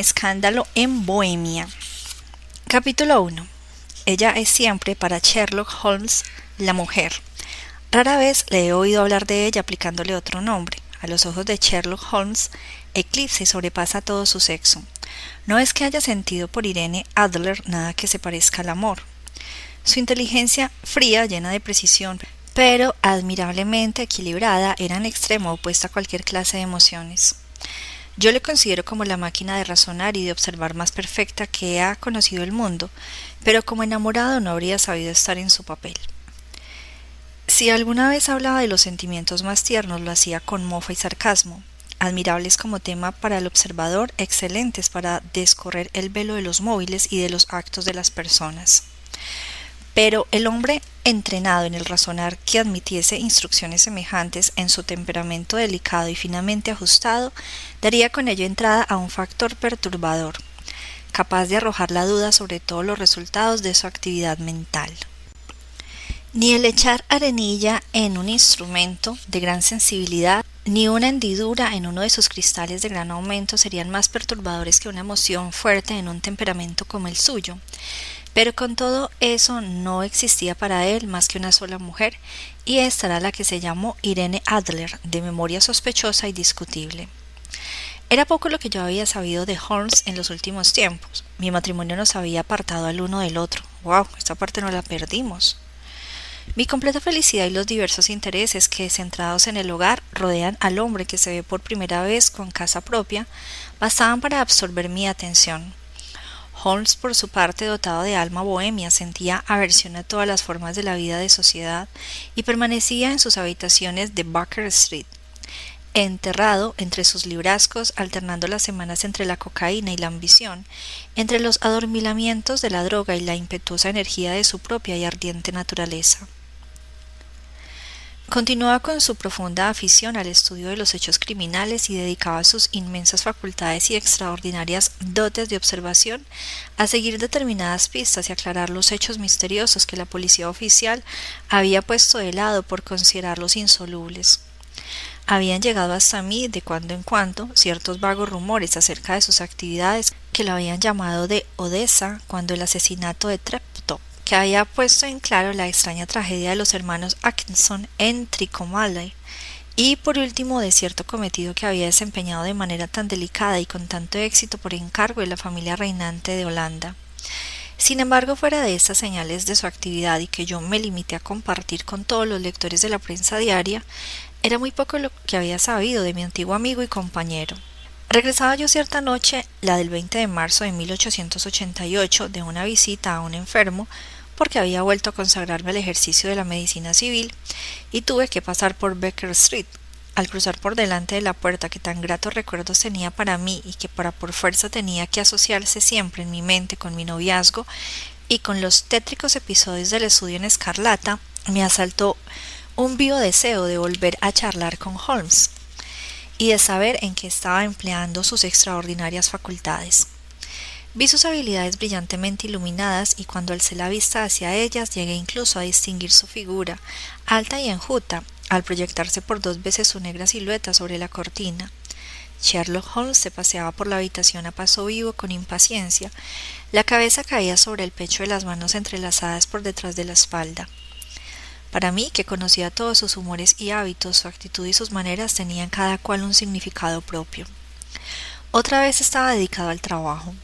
Escándalo en Bohemia. Capítulo 1. Ella es siempre para Sherlock Holmes la mujer. Rara vez le he oído hablar de ella aplicándole otro nombre. A los ojos de Sherlock Holmes, eclipsa y sobrepasa todo su sexo. No es que haya sentido por Irene Adler nada que se parezca al amor. Su inteligencia fría, llena de precisión, pero admirablemente equilibrada, era en extremo opuesta a cualquier clase de emociones. Yo le considero como la máquina de razonar y de observar más perfecta que ha conocido el mundo, pero como enamorado no habría sabido estar en su papel. Si alguna vez hablaba de los sentimientos más tiernos, lo hacía con mofa y sarcasmo, admirables como tema para el observador, excelentes para descorrer el velo de los móviles y de los actos de las personas. Pero el hombre entrenado en el razonar que admitiese instrucciones semejantes en su temperamento delicado y finamente ajustado, daría con ello entrada a un factor perturbador, capaz de arrojar la duda sobre todos los resultados de su actividad mental. Ni el echar arenilla en un instrumento de gran sensibilidad, ni una hendidura en uno de sus cristales de gran aumento serían más perturbadores que una emoción fuerte en un temperamento como el suyo. Pero con todo eso no existía para él más que una sola mujer, y esta era la que se llamó Irene Adler, de memoria sospechosa y discutible. Era poco lo que yo había sabido de Holmes en los últimos tiempos. Mi matrimonio nos había apartado al uno del otro. ¡Wow! Esta parte no la perdimos. Mi completa felicidad y los diversos intereses que, centrados en el hogar, rodean al hombre que se ve por primera vez con casa propia, bastaban para absorber mi atención. Holmes, por su parte, dotado de alma bohemia, sentía aversión a todas las formas de la vida de sociedad y permanecía en sus habitaciones de Baker Street, enterrado entre sus librascos, alternando las semanas entre la cocaína y la ambición, entre los adormilamientos de la droga y la impetuosa energía de su propia y ardiente naturaleza. Continuaba con su profunda afición al estudio de los hechos criminales y dedicaba sus inmensas facultades y extraordinarias dotes de observación a seguir determinadas pistas y aclarar los hechos misteriosos que la policía oficial había puesto de lado por considerarlos insolubles. Habían llegado hasta mí de cuando en cuando ciertos vagos rumores acerca de sus actividades que lo habían llamado de Odessa cuando el asesinato de Treptow, que había puesto en claro la extraña tragedia de los hermanos Atkinson en Trincomalee, y por último de cierto cometido que había desempeñado de manera tan delicada y con tanto éxito por encargo de la familia reinante de Holanda. Sin embargo, fuera de estas señales de su actividad y que yo me limité a compartir con todos los lectores de la prensa diaria, era muy poco lo que había sabido de mi antiguo amigo y compañero. Regresaba yo cierta noche, la del 20 de marzo de 1888, de una visita a un enfermo, porque había vuelto a consagrarme al ejercicio de la medicina civil, y tuve que pasar por Baker Street. Al cruzar por delante de la puerta que tan gratos recuerdos tenía para mí y que por fuerza tenía que asociarse siempre en mi mente con mi noviazgo y con los tétricos episodios del estudio en escarlata, me asaltó un vivo deseo de volver a charlar con Holmes y de saber en qué estaba empleando sus extraordinarias facultades. Vi sus habilidades brillantemente iluminadas y cuando alcé la vista hacia ellas llegué incluso a distinguir su figura, alta y enjuta, al proyectarse por dos veces su negra silueta sobre la cortina. Sherlock Holmes se paseaba por la habitación a paso vivo con impaciencia, la cabeza caía sobre el pecho y las manos entrelazadas por detrás de la espalda. Para mí, que conocía todos sus humores y hábitos, su actitud y sus maneras tenían cada cual un significado propio. Otra vez estaba dedicado al trabajo.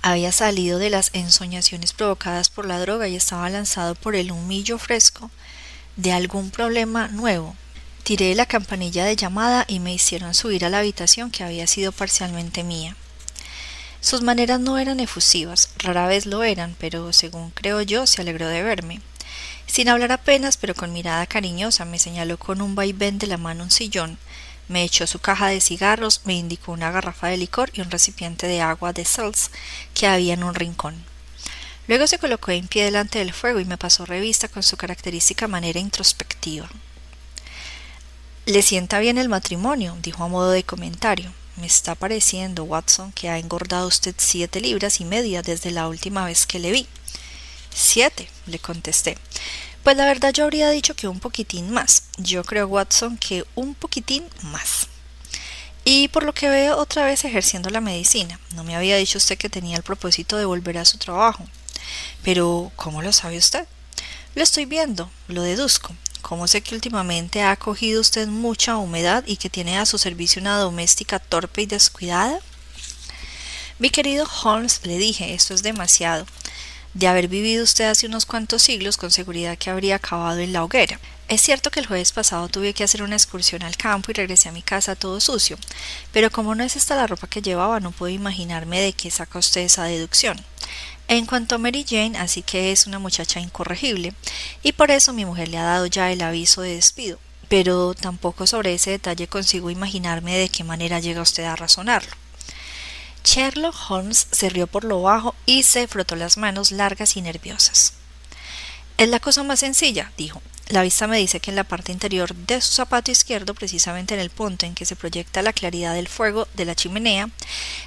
Había salido de las ensoñaciones provocadas por la droga y estaba lanzado por el humillo fresco de algún problema nuevo. Tiré la campanilla de llamada y me hicieron subir a la habitación que había sido parcialmente mía. Sus maneras no eran efusivas, rara vez lo eran, pero según creo yo, se alegró de verme. Sin hablar apenas, pero con mirada cariñosa, me señaló con un vaivén de la mano un sillón, me echó su caja de cigarros, me indicó una garrafa de licor y un recipiente de agua de Seltz que había en un rincón. Luego se colocó en pie delante del fuego y me pasó revista con su característica manera introspectiva. «Le sienta bien el matrimonio», dijo a modo de comentario. «Me está pareciendo, Watson, que ha engordado usted 7 libras y media desde la última vez que le vi». «7», le contesté. «Pues la verdad yo habría dicho que un poquitín más. Yo creo, Watson, que un poquitín más». Y por lo que veo otra vez ejerciendo la medicina. No me había dicho usted que tenía el propósito de volver a su trabajo. Pero, ¿cómo lo sabe usted? Lo estoy viendo, lo deduzco. ¿Cómo sé que últimamente ha cogido usted mucha humedad y que tiene a su servicio una doméstica torpe y descuidada? Mi querido Holmes, le dije, esto es demasiado. De haber vivido usted hace unos cuantos siglos, con seguridad que habría acabado en la hoguera. Es cierto que el jueves pasado tuve que hacer una excursión al campo y regresé a mi casa todo sucio, pero como no es esta la ropa que llevaba, no puedo imaginarme de qué saca usted esa deducción. En cuanto a Mary Jane, así que es una muchacha incorregible, y por eso mi mujer le ha dado ya el aviso de despido, pero tampoco sobre ese detalle consigo imaginarme de qué manera llega usted a razonarlo. Sherlock Holmes se rió por lo bajo y se frotó las manos largas y nerviosas. Es la cosa más sencilla, dijo. La vista me dice que en la parte interior de su zapato izquierdo, precisamente en el punto en que se proyecta la claridad del fuego de la chimenea,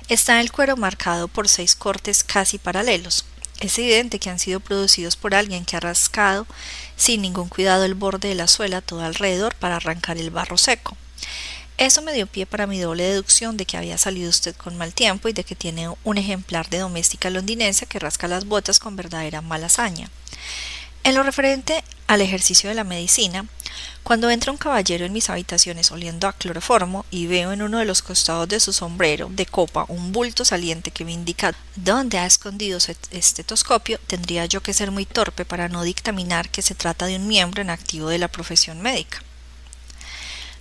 está el cuero marcado por 6 cortes casi paralelos. Es evidente que han sido producidos por alguien que ha rascado sin ningún cuidado el borde de la suela todo alrededor para arrancar el barro seco. Eso me dio pie para mi doble deducción de que había salido usted con mal tiempo y de que tiene un ejemplar de doméstica londinense que rasca las botas con verdadera mala hazaña. En lo referente al ejercicio de la medicina, cuando entra un caballero en mis habitaciones oliendo a cloroformo y veo en uno de los costados de su sombrero de copa un bulto saliente que me indica dónde ha escondido su estetoscopio, tendría yo que ser muy torpe para no dictaminar que se trata de un miembro en activo de la profesión médica.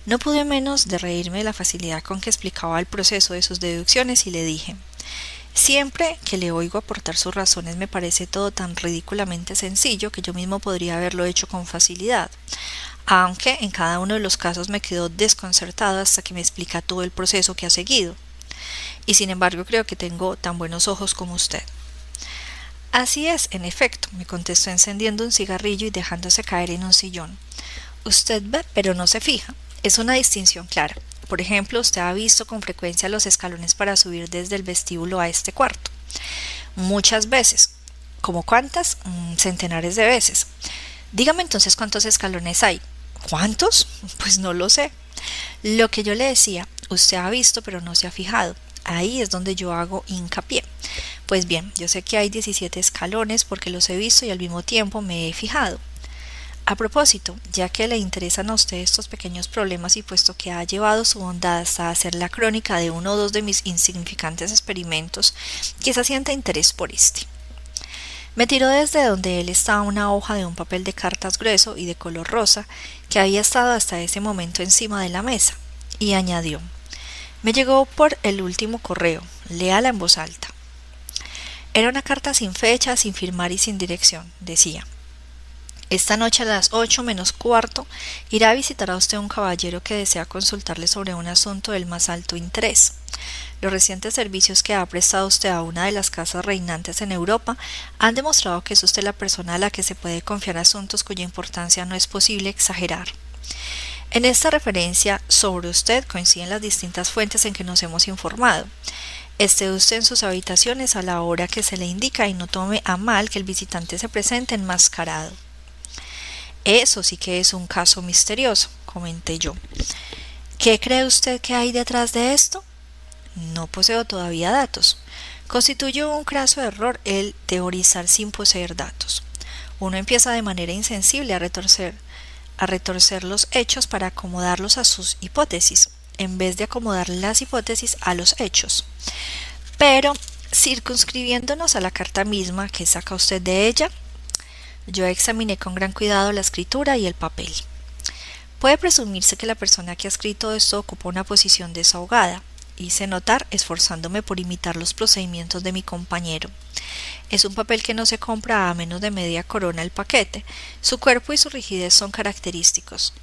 No pude menos de reírme de la facilidad con que explicaba el proceso de sus deducciones y le dije: siempre que le oigo aportar sus razones me parece todo tan ridículamente sencillo que yo mismo podría haberlo hecho con facilidad, aunque en cada uno de los casos me quedo desconcertado hasta que me explica todo el proceso que ha seguido. Y sin embargo creo que tengo tan buenos ojos como usted. Así es, en efecto, me contestó encendiendo un cigarrillo y dejándose caer en un sillón. Usted ve, pero no se fija. Es una distinción clara. Por ejemplo, usted ha visto con frecuencia los escalones para subir desde el vestíbulo a este cuarto. Muchas veces. ¿Cómo cuántas? Centenares de veces. Dígame entonces cuántos escalones hay. ¿Cuántos? Pues no lo sé. Lo que yo le decía, usted ha visto pero no se ha fijado. Ahí es donde yo hago hincapié. Pues bien, yo sé que hay 17 escalones porque los he visto y al mismo tiempo me he fijado. A propósito, ya que le interesan a usted estos pequeños problemas y puesto que ha llevado su bondad hasta hacer la crónica de uno o dos de mis insignificantes experimentos, quizá sienta interés por este. Me tiró desde donde él estaba una hoja de un papel de cartas grueso y de color rosa que había estado hasta ese momento encima de la mesa, y añadió: me llegó por el último correo, léala en voz alta. Era una carta sin fecha, sin firmar y sin dirección, decía: esta noche a las 8:15 irá a visitar a usted un caballero que desea consultarle sobre un asunto del más alto interés. Los recientes servicios que ha prestado usted a una de las casas reinantes en Europa han demostrado que es usted la persona a la que se puede confiar asuntos cuya importancia no es posible exagerar. En esta referencia sobre usted coinciden las distintas fuentes en que nos hemos informado. Esté usted en sus habitaciones a la hora que se le indica y no tome a mal que el visitante se presente enmascarado. Eso sí que es un caso misterioso, comenté yo. ¿Qué cree usted que hay detrás de esto? No poseo todavía datos. Constituye un craso error el teorizar sin poseer datos. Uno empieza de manera insensible a retorcer los hechos para acomodarlos a sus hipótesis, en vez de acomodar las hipótesis a los hechos. Pero, circunscribiéndonos a la carta misma, ¿qué saca usted de ella? Yo examiné con gran cuidado la escritura y el papel. Puede presumirse que la persona que ha escrito esto ocupa una posición desahogada. Hice notar, esforzándome por imitar los procedimientos de mi compañero. Es un papel que no se compra a menos de media corona el paquete. Su cuerpo y su rigidez son característicos.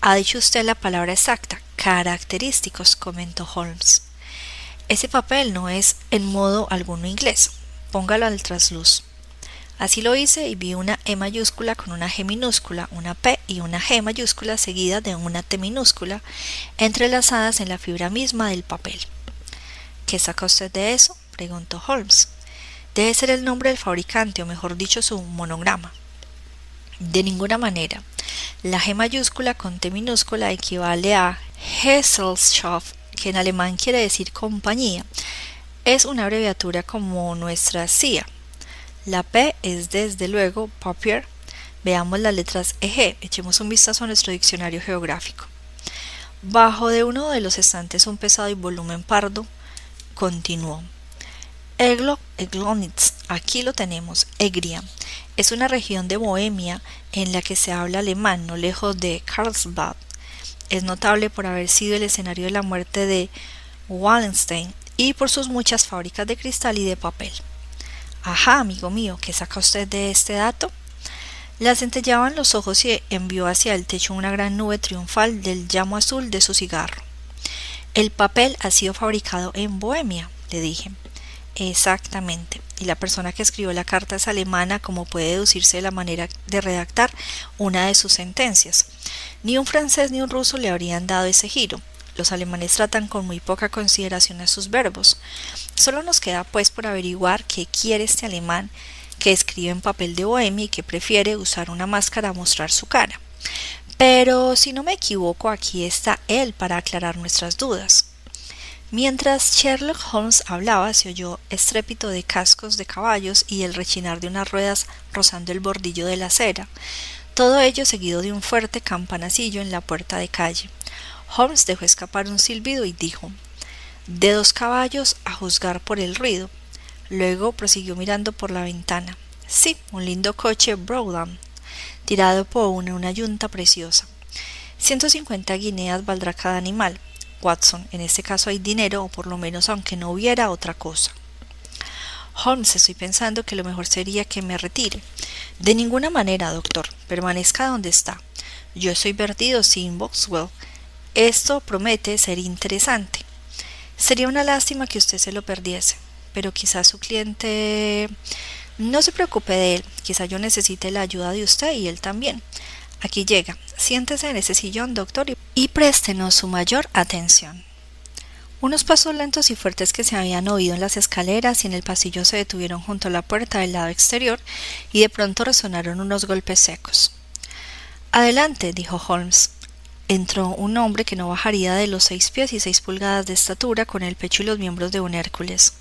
Ha dicho usted la palabra exacta, característicos, comentó Holmes. Ese papel no es en modo alguno inglés. Póngalo al trasluz. Así lo hice y vi una E mayúscula con una G minúscula, una P y una G mayúscula seguida de una T minúscula, entrelazadas en la fibra misma del papel. ¿Qué saca usted de eso?, preguntó Holmes. Debe ser el nombre del fabricante, o mejor dicho, su monograma. De ninguna manera. La G mayúscula con T minúscula equivale a Gesellschaft que en alemán quiere decir compañía. Es una abreviatura como nuestra CIA. La P es desde luego Papier. Veamos las letras EG. Echemos un vistazo a nuestro diccionario geográfico. Bajo de uno de los estantes un pesado y volumen pardo. Continuó. Eglonitz, aquí lo tenemos, Egria. Es una región de Bohemia en la que se habla alemán, no lejos de Karlsbad. Es notable por haber sido el escenario de la muerte de Wallenstein y por sus muchas fábricas de cristal y de papel. Ajá, amigo mío, ¿qué saca usted de este dato? Le centelleaban los ojos y envió hacia el techo una gran nube triunfal del llamo azul de su cigarro. El papel ha sido fabricado en Bohemia, le dije. Exactamente, y la persona que escribió la carta es alemana, como puede deducirse de la manera de redactar una de sus sentencias. Ni un francés ni un ruso le habrían dado ese giro. Los alemanes tratan con muy poca consideración a sus verbos. Solo nos queda pues por averiguar qué quiere este alemán que escribe en papel de bohemia y que prefiere usar una máscara a mostrar su cara. Pero si no me equivoco, aquí está él para aclarar nuestras dudas. Mientras Sherlock Holmes hablaba, se oyó estrépito de cascos de caballos y el rechinar de unas ruedas rozando el bordillo de la acera. Todo ello seguido de un fuerte campanacillo en la puerta de calle. Holmes dejó escapar un silbido y dijo: «De 2 caballos, a juzgar por el ruido». Luego prosiguió mirando por la ventana. «Sí, un lindo coche Brougham, tirado por una yunta preciosa. 150 guineas valdrá cada animal. Watson, en este caso hay dinero, o por lo menos aunque no hubiera otra cosa». «Holmes, estoy pensando que lo mejor sería que me retire». «De ninguna manera, doctor. Permanezca donde está. Yo estoy perdido sin Boxwell. Esto promete ser interesante». «Sería una lástima que usted se lo perdiese. Pero quizás su cliente...» «No se preocupe de él. Quizá yo necesite la ayuda de usted y él también. Aquí llega. Siéntese en ese sillón, doctor, y préstenos su mayor atención». Unos pasos lentos y fuertes que se habían oído en las escaleras y en el pasillo se detuvieron junto a la puerta del lado exterior y de pronto resonaron unos golpes secos. «Adelante», dijo Holmes. Entró un hombre que no bajaría de los 6 pies y 6 pulgadas de estatura, con el pecho y los miembros de un Hércules.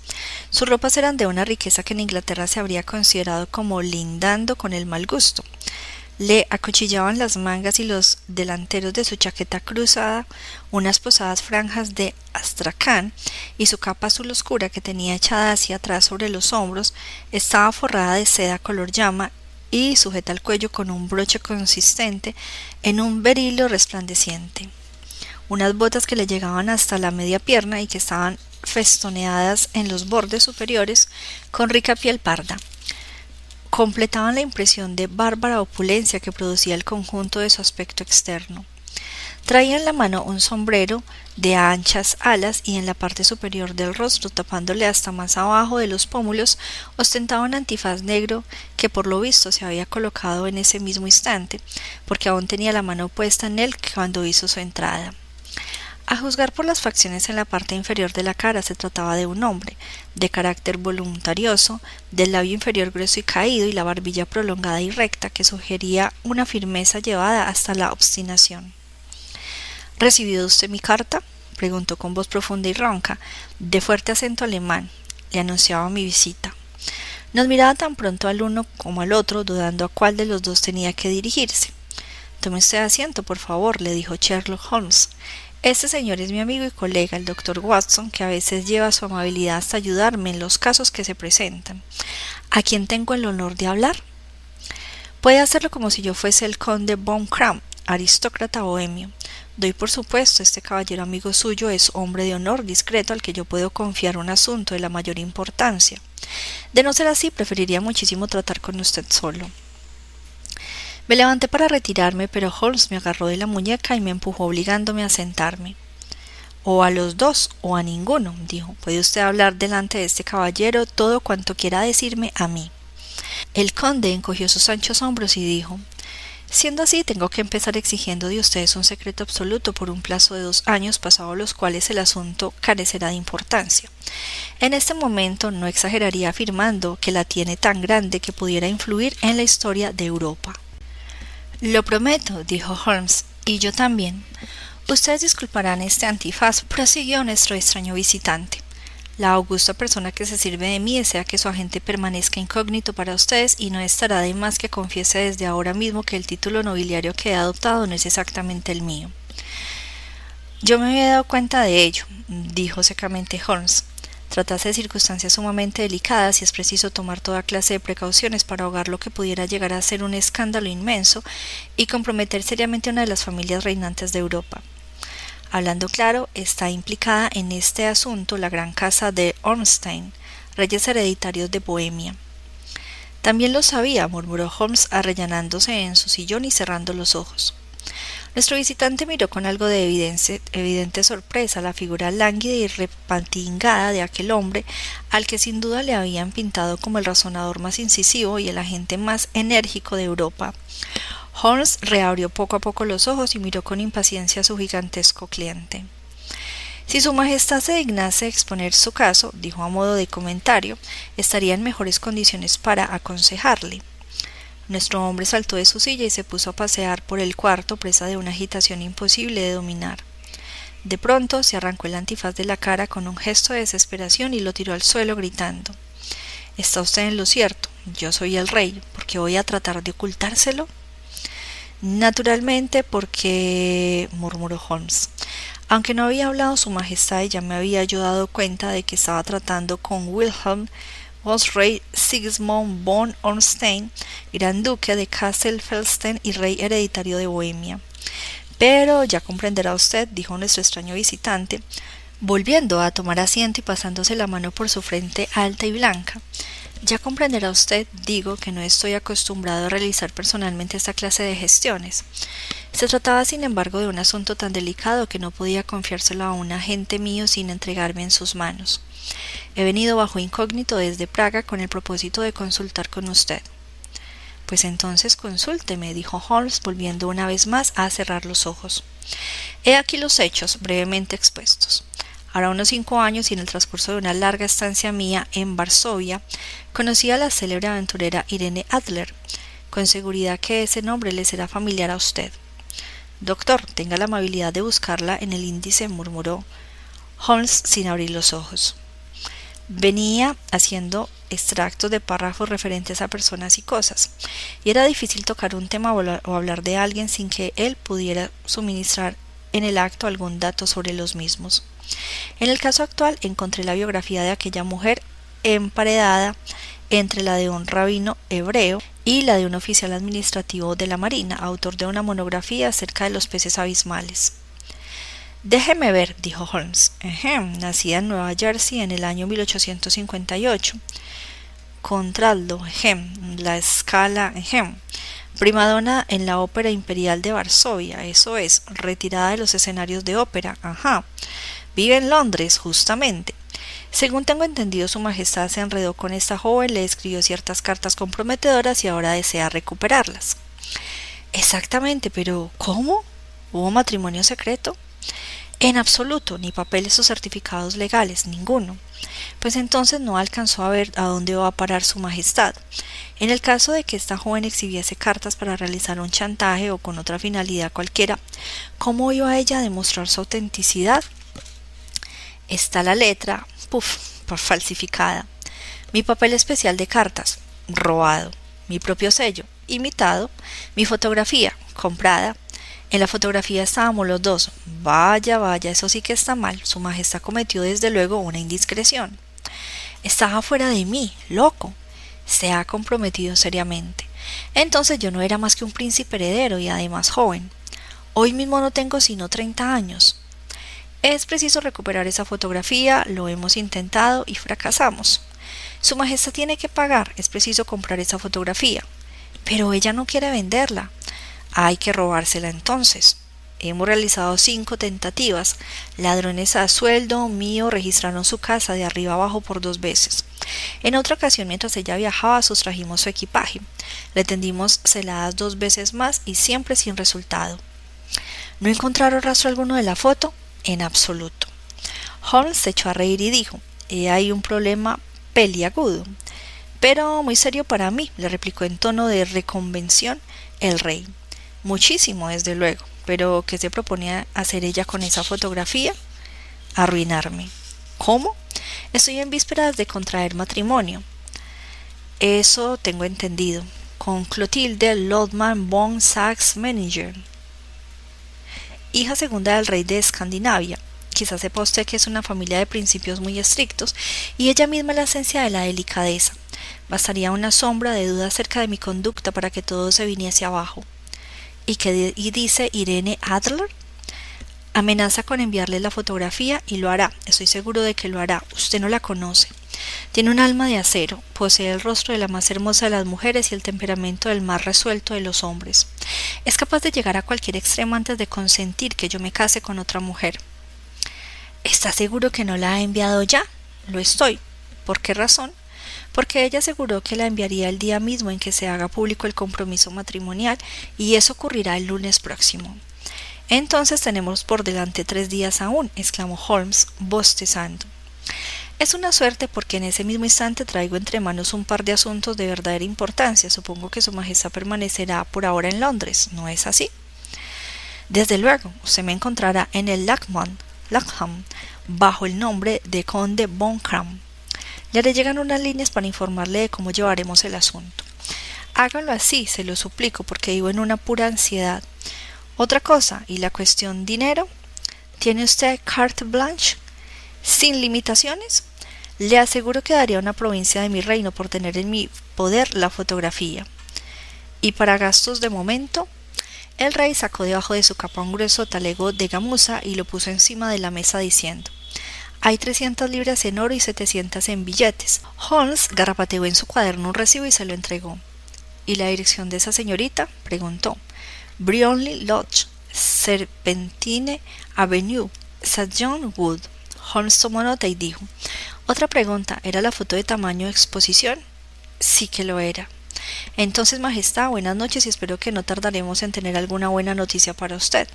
Sus ropas eran de una riqueza que en Inglaterra se habría considerado como lindando con el mal gusto. Le acuchillaban las mangas y los delanteros de su chaqueta cruzada unas posadas franjas de astracán, y su capa azul oscura, que tenía echada hacia atrás sobre los hombros, estaba forrada de seda color llama y sujeta al cuello con un broche consistente en un berilo resplandeciente. Unas botas que le llegaban hasta la media pierna y que estaban festoneadas en los bordes superiores con rica piel parda completaban la impresión de bárbara opulencia que producía el conjunto de su aspecto externo. Traía en la mano un sombrero de anchas alas y en la parte superior del rostro, tapándole hasta más abajo de los pómulos, ostentaba un antifaz negro que por lo visto se había colocado en ese mismo instante, porque aún tenía la mano puesta en él cuando hizo su entrada. A juzgar por las facciones en la parte inferior de la cara, se trataba de un hombre, de carácter voluntarioso, del labio inferior grueso y caído y la barbilla prolongada y recta, que sugería una firmeza llevada hasta la obstinación. «¿Recibido usted mi carta?», preguntó con voz profunda y ronca, de fuerte acento alemán. Le anunciaba mi visita. Nos miraba tan pronto al uno como al otro, dudando a cuál de los dos tenía que dirigirse. «Tome usted asiento, por favor», le dijo Sherlock Holmes. «Este señor es mi amigo y colega, el doctor Watson, que a veces lleva su amabilidad hasta ayudarme en los casos que se presentan. ¿A quién tengo el honor de hablar?». «Puede hacerlo como si yo fuese el conde von Kramm, aristócrata bohemio. Doy por supuesto, este caballero amigo suyo es hombre de honor discreto al que yo puedo confiar un asunto de la mayor importancia. De no ser así, preferiría muchísimo tratar con usted solo». Me levanté para retirarme, pero Holmes me agarró de la muñeca y me empujó obligándome a sentarme. «O a los dos, o a ninguno», dijo. «Puede usted hablar delante de este caballero todo cuanto quiera decirme a mí». El conde encogió sus anchos hombros y dijo: «Siendo así, tengo que empezar exigiendo de ustedes un secreto absoluto por un plazo de 2 años, pasados los cuales el asunto carecerá de importancia. En este momento no exageraría afirmando que la tiene tan grande que pudiera influir en la historia de Europa». «Lo prometo», dijo Holmes, «y yo también. Ustedes disculparán este antifaz, prosiguió nuestro extraño visitante. La augusta persona que se sirve de mí desea que su agente permanezca incógnito para ustedes y no estará de más que confiese desde ahora mismo que el título nobiliario que he adoptado no es exactamente el mío. Yo me había dado cuenta de ello, dijo secamente Holmes. Tratase de circunstancias sumamente delicadas y es preciso tomar toda clase de precauciones para ahogar lo que pudiera llegar a ser un escándalo inmenso y comprometer seriamente a una de las familias reinantes de Europa. Hablando claro, está implicada en este asunto la gran casa de Ornstein, reyes hereditarios de Bohemia. También lo sabía, murmuró Holmes arrellanándose en su sillón y cerrando los ojos. Nuestro visitante miró con algo de evidente sorpresa la figura lánguida y repantingada de aquel hombre, al que sin duda le habían pintado como el razonador más incisivo y el agente más enérgico de Europa. Holmes reabrió poco a poco los ojos y miró con impaciencia a su gigantesco cliente. Si su majestad se dignase exponer su caso, dijo a modo de comentario, estaría en mejores condiciones para aconsejarle. Nuestro hombre saltó de su silla y se puso a pasear por el cuarto, presa de una agitación imposible de dominar. De pronto se arrancó el antifaz de la cara con un gesto de desesperación y lo tiró al suelo gritando: «Está usted en lo cierto, yo soy el rey, ¿por qué voy a tratar de ocultárselo?» «Naturalmente porque», murmuró Holmes. Aunque no había hablado su majestad, ya me había yo dado cuenta de que estaba tratando con Wilhelm Rey Sigismund von Ornstein, gran duque de Kassel-Felsten y rey hereditario de Bohemia. «Pero ya comprenderá usted», dijo nuestro extraño visitante, volviendo a tomar asiento y pasándose la mano por su frente alta y blanca. «Ya comprenderá usted, digo, que no estoy acostumbrado a realizar personalmente esta clase de gestiones. Se trataba, sin embargo, de un asunto tan delicado que no podía confiárselo a un agente mío sin entregarme en sus manos. He venido bajo incógnito desde Praga con el propósito de consultar con usted». «Pues entonces consúlteme», dijo Holmes, volviendo una vez más a cerrar los ojos. «He aquí los hechos brevemente expuestos. Hará unos 5 años y en el transcurso de una larga estancia mía en Varsovia, conocí a la célebre aventurera Irene Adler. Con seguridad que ese nombre le será familiar a usted». «Doctor, tenga la amabilidad de buscarla en el índice», murmuró Holmes sin abrir los ojos. Venía haciendo extractos de párrafos referentes a personas y cosas, y era difícil tocar un tema o hablar de alguien sin que él pudiera suministrar en el acto algún dato sobre los mismos. En el caso actual encontré la biografía de aquella mujer emparedada entre la de un rabino hebreo y la de un oficial administrativo de la Marina, autor de una monografía acerca de los peces abismales. «Déjeme ver», dijo Holmes. «Nacida en Nueva Jersey en el año 1858. Contralto, la Scala, primadona en la Ópera Imperial de Varsovia, eso es, retirada de los escenarios de ópera, vive en Londres, justamente. Según tengo entendido, su majestad se enredó con esta joven, le escribió ciertas cartas comprometedoras y ahora desea recuperarlas». «Exactamente, pero ¿cómo? ¿Hubo matrimonio secreto?» «En absoluto, ni papeles o certificados legales, ninguno». «Pues entonces no alcanzó a ver a dónde va a parar su majestad. En el caso de que esta joven exhibiese cartas para realizar un chantaje o con otra finalidad cualquiera, ¿cómo iba ella a demostrar su autenticidad? Está la letra, falsificada. Mi papel especial de cartas, robado. Mi propio sello, imitado. Mi fotografía, comprada. En la fotografía estábamos los dos. Vaya, eso sí que está mal. Su majestad cometió desde luego una indiscreción. Estaba fuera de mí, loco. Se ha comprometido seriamente. Entonces yo no era más que un príncipe heredero y además joven. Hoy mismo no tengo sino 30 años. Es preciso recuperar esa fotografía, lo hemos intentado y fracasamos. Su majestad tiene que pagar, es preciso comprar esa fotografía. Pero ella no quiere venderla. Hay que robársela entonces. Hemos realizado 5 tentativas. Ladrones a sueldo mío registraron su casa de arriba abajo por 2 veces. En otra ocasión, mientras ella viajaba, sustrajimos su equipaje. Le tendimos celadas 2 veces más y siempre sin resultado. ¿No encontraron rastro alguno de la foto? En absoluto. Holmes se echó a reír y dijo: «He ahí un problema peliagudo». «Pero muy serio para mí», le replicó en tono de reconvención el rey. «Muchísimo, desde luego. pero ¿qué se propone hacer ella con esa fotografía? Arruinarme. ¿Cómo? Estoy en vísperas de contraer matrimonio. Eso tengo entendido. Con Clotilde Lodman von Saxe-Meninger, hija segunda del rey de Escandinavia. Quizás sepa usted que es una familia de principios muy estrictos, y ella misma es la esencia de la delicadeza. Bastaría una sombra de duda acerca de mi conducta para que todo se viniese abajo. ¿Y dice Irene Adler? Amenaza con enviarle la fotografía y lo hará. Estoy seguro de que lo hará. Usted no la conoce. Tiene un alma de acero, posee el rostro de la más hermosa de las mujeres y el temperamento del más resuelto de los hombres. Es capaz de llegar a cualquier extremo antes de consentir que yo me case con otra mujer. ¿Está seguro que no la ha enviado ya? Lo estoy. ¿Por qué razón? Porque ella aseguró que la enviaría el día mismo en que se haga público el compromiso matrimonial, y eso ocurrirá el lunes próximo. Entonces tenemos por delante 3 días aún, exclamó Holmes, bostezando. Es una suerte porque en ese mismo instante traigo entre manos un par de asuntos de verdadera importancia. Supongo que su majestad permanecerá por ahora en Londres, ¿no es así? Desde luego, usted me encontrará en el Lackman, bajo el nombre de Conde von Kram. Le haré llegar unas líneas para informarle de cómo llevaremos el asunto. Hágalo así, se lo suplico, porque vivo en una pura ansiedad. Otra cosa, ¿y la cuestión dinero? ¿Tiene usted carte blanche? ¿Sin limitaciones? Le aseguro que daría una provincia de mi reino por tener en mi poder la fotografía. Y para gastos de momento, el rey sacó debajo de su capa un grueso talego de gamuza y lo puso encima de la mesa diciendo: hay 300 libras en oro y 700 en billetes. Holmes garrapateó en su cuaderno un recibo y se lo entregó. ¿Y la dirección de esa señorita?, preguntó. Brionley Lodge, Serpentine Avenue, St. John Wood. Holmes tomó nota y dijo: otra pregunta, ¿era la foto de tamaño exposición? Sí que lo era. Entonces, majestad, buenas noches y espero que no tardaremos en tener alguna buena noticia para usted.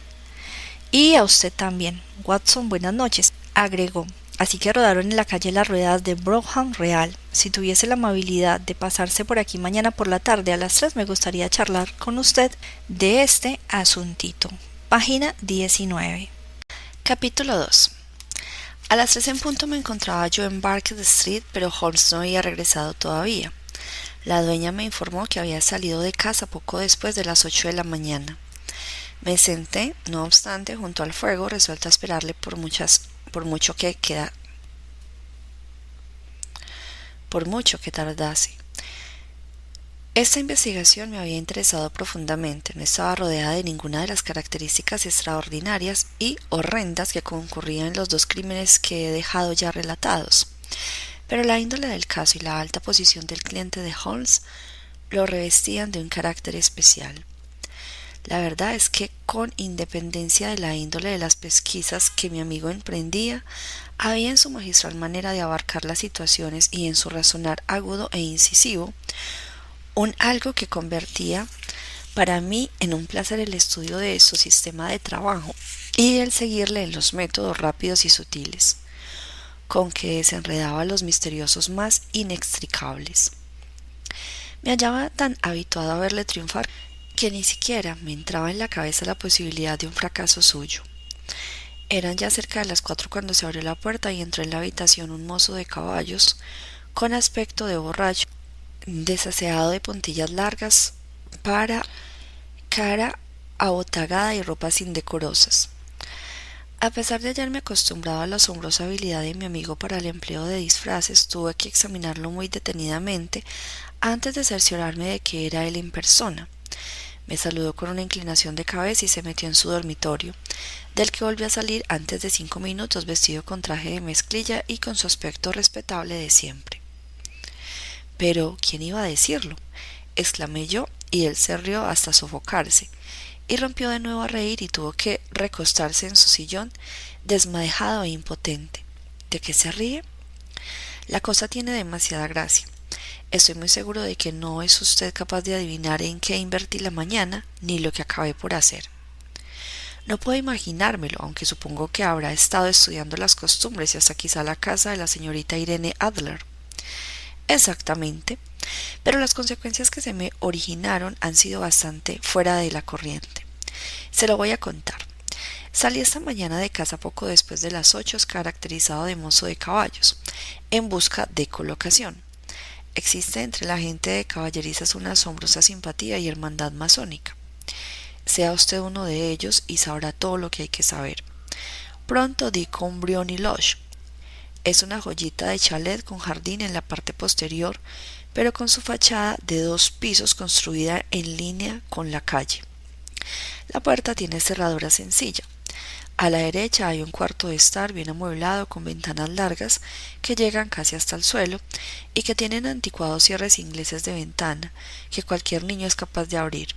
Y a usted también, Watson, buenas noches, agregó. Así que rodaron en la calle las ruedas de Brougham Real. Si tuviese la amabilidad de pasarse por aquí mañana por la tarde a las 3, me gustaría charlar con usted de este asuntito. Página 19. Capítulo 2. A las 3 en punto me encontraba yo en Barker Street, pero Holmes no había regresado todavía. La dueña me informó que había salido de casa poco después de las 8 de la mañana. Me senté, no obstante, junto al fuego, resuelta a esperarle por mucho que tardase. Esta investigación me había interesado profundamente. No estaba rodeada de ninguna de las características extraordinarias y horrendas que concurrían en los 2 crímenes que he dejado ya relatados, pero la índole del caso y la alta posición del cliente de Holmes lo revestían de un carácter especial. La verdad es que, con independencia de la índole de las pesquisas que mi amigo emprendía, había en su magistral manera de abarcar las situaciones y en su razonar agudo e incisivo un algo que convertía para mí en un placer el estudio de su sistema de trabajo y el seguirle en los métodos rápidos y sutiles con que desenredaba los misteriosos más inextricables. Me hallaba tan habituado a verle triunfar que ni siquiera me entraba en la cabeza la posibilidad de un fracaso suyo. Eran ya cerca de las 4 cuando se abrió la puerta y entró en la habitación un mozo de caballos, con aspecto de borracho, desaseado de puntillas largas, cara abotagada y ropas indecorosas. A pesar de hallarme acostumbrado a la asombrosa habilidad de mi amigo para el empleo de disfraces, tuve que examinarlo muy detenidamente antes de cerciorarme de que era él en persona. Me saludó con una inclinación de cabeza y se metió en su dormitorio, del que volvió a salir antes de 5 minutos vestido con traje de mezclilla y con su aspecto respetable de siempre. «Pero, ¿quién iba a decirlo?», exclamé yo, y él se rió hasta sofocarse, y rompió de nuevo a reír y tuvo que recostarse en su sillón, desmadejado e impotente. ¿De qué se ríe? La cosa tiene demasiada gracia. Estoy muy seguro de que no es usted capaz de adivinar en qué invertí la mañana, ni lo que acabé por hacer. No puedo imaginármelo, aunque supongo que habrá estado estudiando las costumbres y hasta quizá la casa de la señorita Irene Adler. Exactamente, pero las consecuencias que se me originaron han sido bastante fuera de la corriente. Se lo voy a contar. Salí esta mañana de casa poco después de las 8, caracterizado de mozo de caballos, en busca de colocación. Existe entre la gente de caballerizas una asombrosa simpatía y hermandad masónica. Sea usted uno de ellos y sabrá todo lo que hay que saber. Pronto di con Brion y Loge. Es una joyita de chalet con jardín en la parte posterior, pero con su fachada de 2 pisos construida en línea con la calle. La puerta tiene cerradura sencilla. A la derecha hay un cuarto de estar bien amueblado con ventanas largas que llegan casi hasta el suelo y que tienen anticuados cierres ingleses de ventana que cualquier niño es capaz de abrir.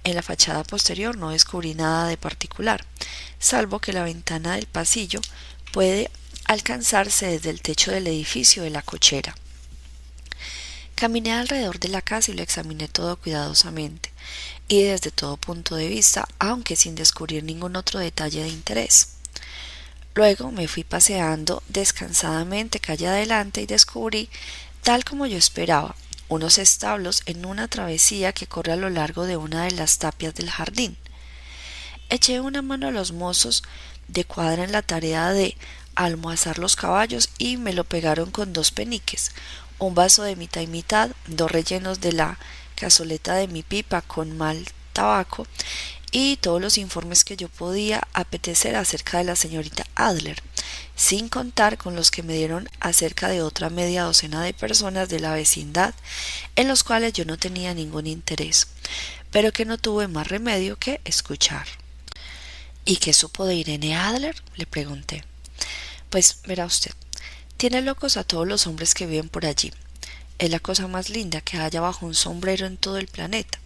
En la fachada posterior no descubrí nada de particular, salvo que la ventana del pasillo puede alcanzarse desde el techo del edificio de la cochera. Caminé alrededor de la casa y lo examiné todo cuidadosamente, y desde todo punto de vista, aunque sin descubrir ningún otro detalle de interés. Luego me fui paseando descansadamente calle adelante y descubrí, tal como yo esperaba, unos establos en una travesía que corre a lo largo de una de las tapias del jardín. Eché una mano a los mozos de cuadra en la tarea de almohazar los caballos y me lo pegaron con 2 peniques, un vaso de mitad y mitad, 2 rellenos de la cazoleta de mi pipa con mal tabaco y todos los informes que yo podía apetecer acerca de la señorita Adler, sin contar con los que me dieron acerca de otra media docena de personas de la vecindad, en los cuales yo no tenía ningún interés, pero que no tuve más remedio que escuchar. ¿Y qué supo de Irene Adler?, le pregunté. Pues verá usted, tiene locos a todos los hombres que viven por allí. Es la cosa más linda que haya bajo un sombrero en todo el planeta.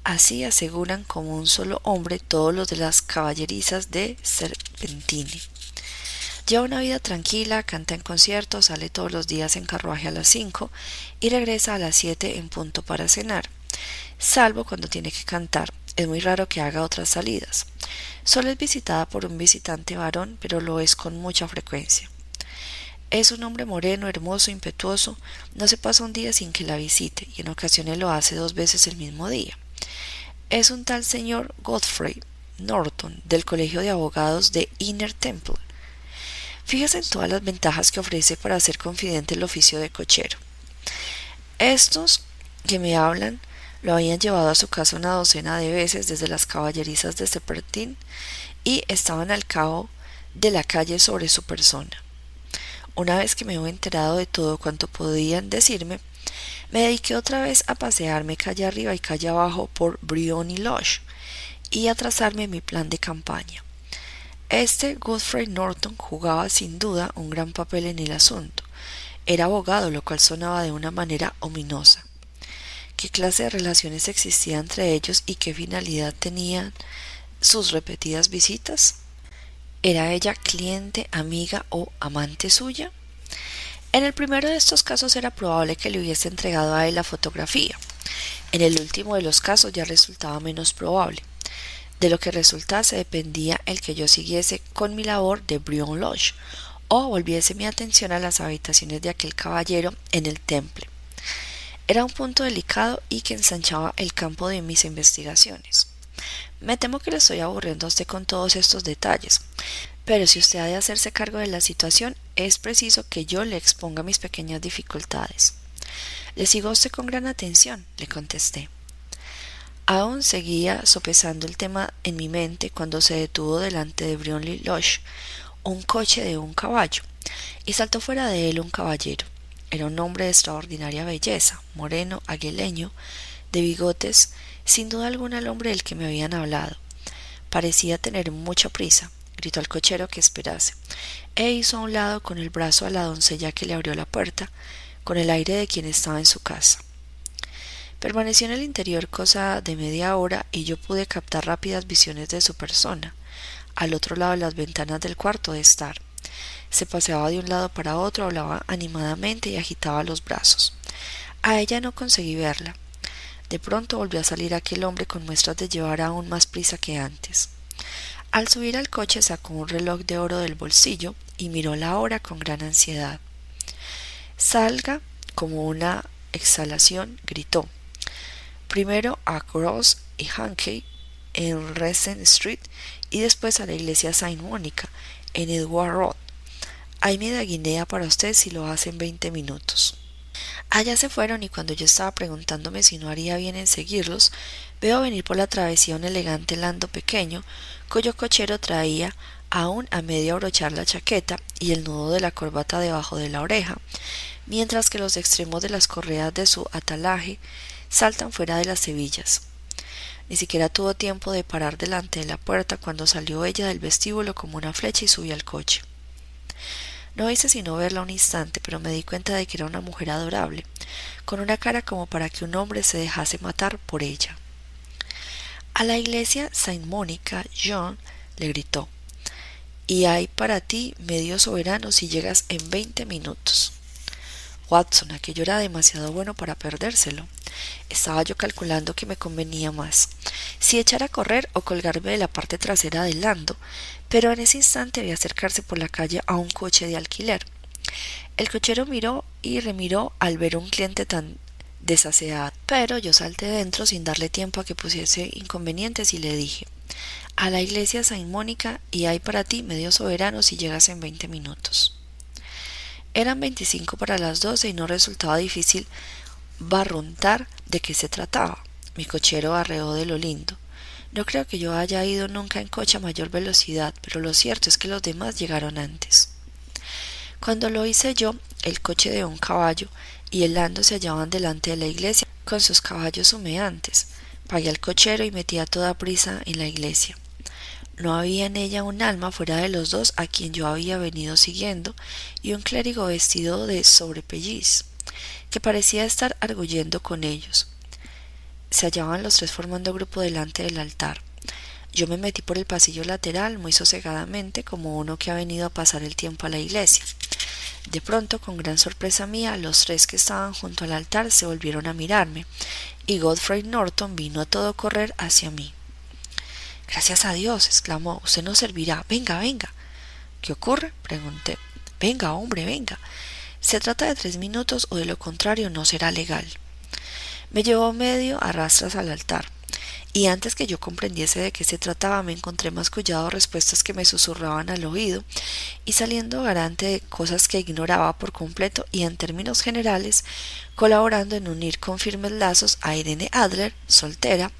Así aseguran como un solo hombre todos los de las caballerizas de Serpentine. Lleva una vida tranquila, canta en conciertos, sale todos los días en carruaje a las 5 y regresa a las 7 en punto para cenar. Salvo cuando tiene que cantar, es muy raro que haga otras salidas. Solo es visitada por un visitante varón, pero lo es con mucha frecuencia. Es un hombre moreno, hermoso, impetuoso, no se pasa un día sin que la visite, y en ocasiones lo hace 2 veces el mismo día. Es un tal señor Godfrey Norton, del Colegio de Abogados de Inner Temple. Fíjese en todas las ventajas que ofrece para ser confidente el oficio de cochero. Estos que me hablan lo habían llevado a su casa una docena de veces desde las caballerizas de Serpentín y estaban al cabo de la calle sobre su persona. Una vez que me hube enterado de todo cuanto podían decirme, me dediqué otra vez a pasearme calle arriba y calle abajo por Brion y Loge y a trazarme mi plan de campaña. Este Godfrey Norton jugaba sin duda un gran papel en el asunto. Era abogado, lo cual sonaba de una manera ominosa. ¿Qué clase de relaciones existía entre ellos y qué finalidad tenían sus repetidas visitas? ¿Era ella cliente, amiga o amante suya? En el primero de estos casos era probable que le hubiese entregado a él la fotografía. En el último de los casos ya resultaba menos probable. De lo que resultase dependía el que yo siguiese con mi labor de Brion Lodge o volviese mi atención a las habitaciones de aquel caballero en el Temple. Era un punto delicado y que ensanchaba el campo de mis investigaciones. Me temo que le estoy aburriendo a usted con todos estos detalles, pero si usted ha de hacerse cargo de la situación, es preciso que yo le exponga mis pequeñas dificultades. Le sigo a usted con gran atención, le contesté. Aún seguía sopesando el tema en mi mente cuando se detuvo delante de Brionley Lodge un coche de un caballo, y saltó fuera de él un caballero. Era un hombre de extraordinaria belleza, moreno, aguileño, de bigotes, sin duda alguna el hombre del que me habían hablado. Parecía tener mucha prisa. Gritó al cochero que esperase, e hizo a un lado con el brazo a la doncella que le abrió la puerta, con el aire de quien estaba en su casa. Permaneció en el interior cosa de media hora y yo pude captar rápidas visiones de su persona, al otro lado de las ventanas del cuarto de estar. Se paseaba de un lado para otro, hablaba animadamente y agitaba los brazos. A ella no conseguí verla. De pronto volvió a salir aquel hombre con muestras de llevar aún más prisa que antes. Al subir al coche sacó un reloj de oro del bolsillo y miró la hora con gran ansiedad. Salga como una exhalación, gritó. Primero a Cross y Hankey en Regent Street y después a la iglesia Saint Mónica en Edgware Road. Hay media guinea para usted si lo hace en 20 minutos. Allá se fueron y cuando yo estaba preguntándome si no haría bien en seguirlos, veo venir por la travesía un elegante lando pequeño, cuyo cochero traía aún a medio abrochar la chaqueta y el nudo de la corbata debajo de la oreja, mientras que los extremos de las correas de su atalaje saltan fuera de las hebillas. Ni siquiera tuvo tiempo de parar delante de la puerta cuando salió ella del vestíbulo como una flecha y subió al coche. No hice sino verla un instante, pero me di cuenta de que era una mujer adorable, con una cara como para que un hombre se dejase matar por ella. A la iglesia Saint Mónica, John le gritó, y hay para ti medio soberano si llegas en 20 minutos. Watson, aquello era demasiado bueno para perdérselo. Estaba yo calculando que me convenía más si echar a correr o colgarme de la parte trasera del lando, pero en ese instante vi acercarse por la calle a un coche de alquiler. El cochero miró y remiró al ver un cliente tan desaseado, pero yo salté dentro sin darle tiempo a que pusiese inconvenientes y le dije: a la iglesia Saint Mónica y hay para ti medio soberano si llegas en 20 minutos. Eran 25 para las 12 y no resultaba difícil barruntar de qué se trataba. Mi cochero arreó de lo lindo. No creo que yo haya ido nunca en coche a mayor velocidad, pero lo cierto es que los demás llegaron antes. Cuando lo hice yo, el coche de un caballo y el lando se hallaban delante de la iglesia con sus caballos humeantes. Pagué al cochero y metí a toda prisa en la iglesia. No había en ella un alma fuera de los dos a quien yo había venido siguiendo y un clérigo vestido de sobrepelliz, que parecía estar arguyendo con ellos. Se hallaban los tres formando grupo delante del altar. Yo me metí por el pasillo lateral muy sosegadamente como uno que ha venido a pasar el tiempo a la iglesia. De pronto, con gran sorpresa mía, los tres que estaban junto al altar se volvieron a mirarme, y Godfrey Norton vino a todo correr hacia mí. «Gracias a Dios», exclamó, «usted nos servirá. Venga, venga». «¿Qué ocurre?», pregunté. «Venga, hombre, venga. Se trata de 3 minutos o de lo contrario no será legal». Me llevó medio a rastras al altar, y antes que yo comprendiese de qué se trataba me encontré mascullado respuestas que me susurraban al oído, y saliendo garante de cosas que ignoraba por completo y en términos generales, colaborando en unir con firmes lazos a Irene Adler, soltera,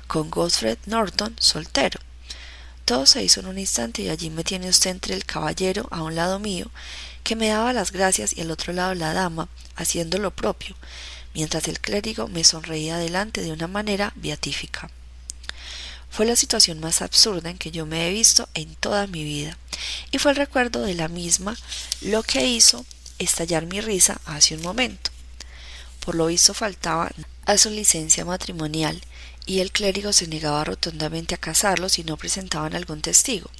con Godfrey Norton, soltero. Todo se hizo en un instante y allí me tiene usted entre el caballero a un lado mío, que me daba las gracias, y al otro lado la dama, haciendo lo propio, mientras el clérigo me sonreía delante de una manera beatífica. Fue la situación más absurda en que yo me he visto en toda mi vida, y fue el recuerdo de la misma lo que hizo estallar mi risa hace un momento. Por lo visto faltaba a su licencia matrimonial, y el clérigo se negaba rotundamente a casarlo si no presentaban algún testigo.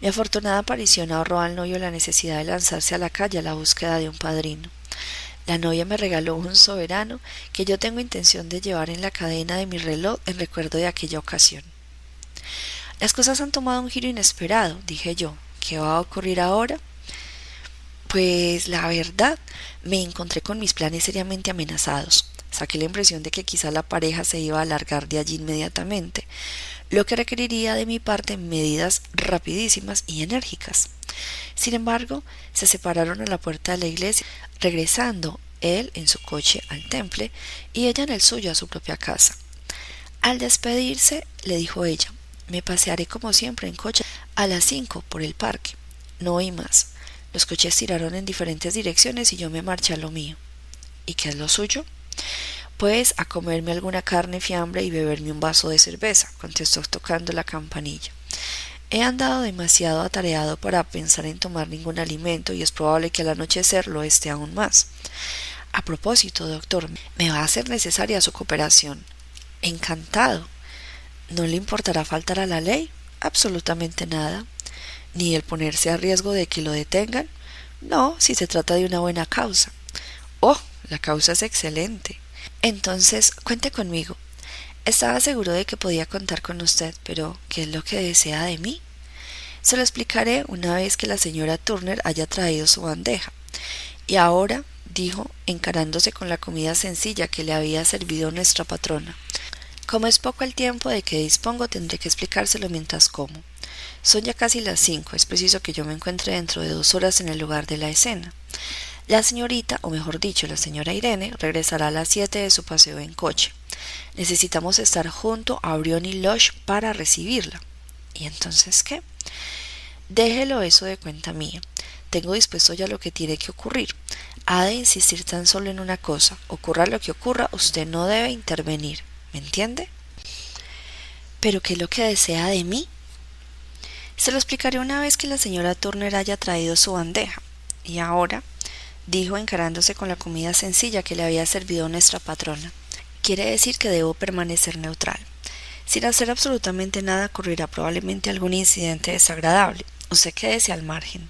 Mi afortunada aparición ahorró al novio la necesidad de lanzarse a la calle a la búsqueda de un padrino. La novia me regaló un soberano que yo tengo intención de llevar en la cadena de mi reloj en recuerdo de aquella ocasión. Las cosas han tomado un giro inesperado, dije yo. ¿Qué va a ocurrir ahora? Pues la verdad, me encontré con mis planes seriamente amenazados. Saqué la impresión de que quizá la pareja se iba a largar de allí inmediatamente, lo que requeriría de mi parte medidas rapidísimas y enérgicas. Sin embargo, se separaron a la puerta de la iglesia, regresando él en su coche al temple y ella en el suyo a su propia casa. Al despedirse, le dijo ella: «Me pasearé como siempre en coche a las 5 por el parque». No oí más. Los coches tiraron en diferentes direcciones y yo me marché a lo mío. ¿Y qué es lo suyo? «Pues a comerme alguna carne, fiambre y beberme un vaso de cerveza», contestó tocando la campanilla. «He andado demasiado atareado para pensar en tomar ningún alimento y es probable que al anochecer lo esté aún más. A propósito, doctor, me va a ser necesaria su cooperación». «Encantado». «¿No le importará faltar a la ley?» «Absolutamente nada». «¿Ni el ponerse a riesgo de que lo detengan?» «No, si se trata de una buena causa». «Oh, la causa es excelente». «Entonces, cuente conmigo». Estaba seguro de que podía contar con usted, pero ¿qué es lo que desea de mí? Se lo explicaré una vez que la señora Turner haya traído su bandeja. Y ahora, dijo, encarándose con la comida sencilla que le había servido nuestra patrona, Como es poco el tiempo de que dispongo, tendré que explicárselo mientras como. Son ya casi las 5. Es preciso que yo me encuentre dentro de 2 horas en el lugar de la escena. La señorita, o mejor dicho, la señora Irene, regresará a las 7 de su paseo en coche. Necesitamos estar junto a Briony Lodge para recibirla. ¿Y entonces qué? Déjelo eso de cuenta mía. Tengo dispuesto ya lo que tiene que ocurrir. Ha de insistir tan solo en una cosa. Ocurra lo que ocurra, usted no debe intervenir. ¿Me entiende? ¿Pero qué es lo que desea de mí? Se lo explicaré una vez que la señora Turner haya traído su bandeja. Y ahora, dijo encarándose con la comida sencilla que le había servido nuestra patrona, quiere decir que debo permanecer neutral. Sin hacer absolutamente nada ocurrirá probablemente algún incidente desagradable. Usted quédese al margen.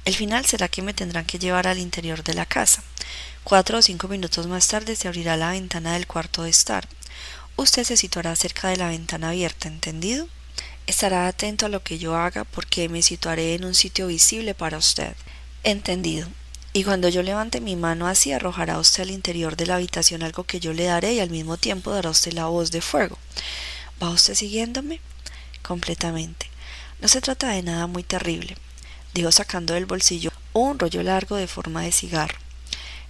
El final será que me tendrán que llevar al interior de la casa. 4 o 5 minutos más tarde se abrirá la ventana del cuarto de estar. Usted se situará cerca de la ventana abierta, ¿entendido? Estará atento a lo que yo haga porque me situaré en un sitio visible para usted. Entendido. Y cuando yo levante mi mano así, arrojará usted al interior de la habitación algo que yo le daré y al mismo tiempo dará usted la voz de fuego. ¿Va usted siguiéndome? Completamente. No se trata de nada muy terrible, dijo sacando del bolsillo un rollo largo de forma de cigarro.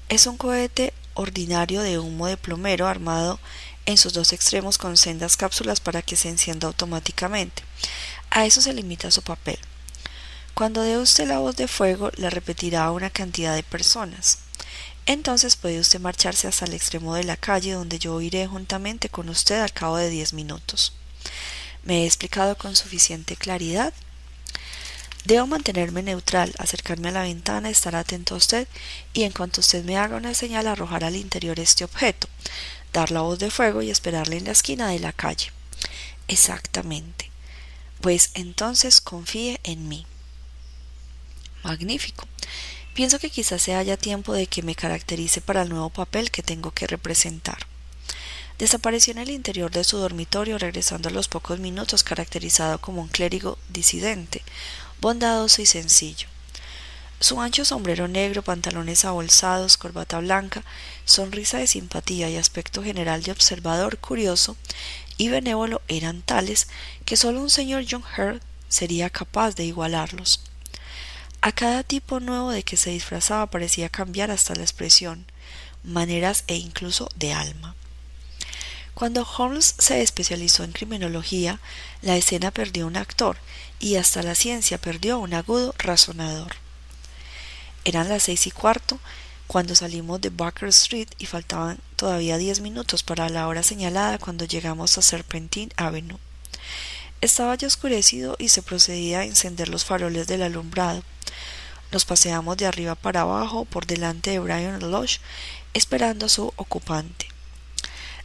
Es un cohete ordinario de humo de plomero armado en sus 2 extremos con sendas cápsulas para que se encienda automáticamente. A eso se limita su papel. Cuando dé usted la voz de fuego, la repetirá a una cantidad de personas. Entonces puede usted marcharse hasta el extremo de la calle donde yo iré juntamente con usted al cabo de 10 minutos. ¿Me he explicado con suficiente claridad? Debo mantenerme neutral, acercarme a la ventana, estar atento a usted y en cuanto usted me haga una señal arrojar al interior este objeto, dar la voz de fuego y esperarle en la esquina de la calle. Exactamente. Pues entonces confíe en mí. Magnífico. Pienso que quizás se haya tiempo de que me caracterice para el nuevo papel que tengo que representar. Desapareció en el interior de su dormitorio, regresando a los pocos minutos caracterizado como un clérigo disidente, bondadoso y sencillo. Su ancho sombrero negro, pantalones abolsados, corbata blanca, sonrisa de simpatía y aspecto general de observador curioso y benévolo eran tales que solo un señor John Hurt sería capaz de igualarlos. A cada tipo nuevo de que se disfrazaba parecía cambiar hasta la expresión, maneras e incluso de alma. Cuando Holmes se especializó en criminología, la escena perdió un actor y hasta la ciencia perdió un agudo razonador. Eran las 6:15 cuando salimos de Baker Street y faltaban todavía 10 minutos para la hora señalada cuando llegamos a Serpentine Avenue. Estaba ya oscurecido y se procedía a encender los faroles del alumbrado. Nos paseamos de arriba para abajo por delante de Briony Lodge, esperando a su ocupante.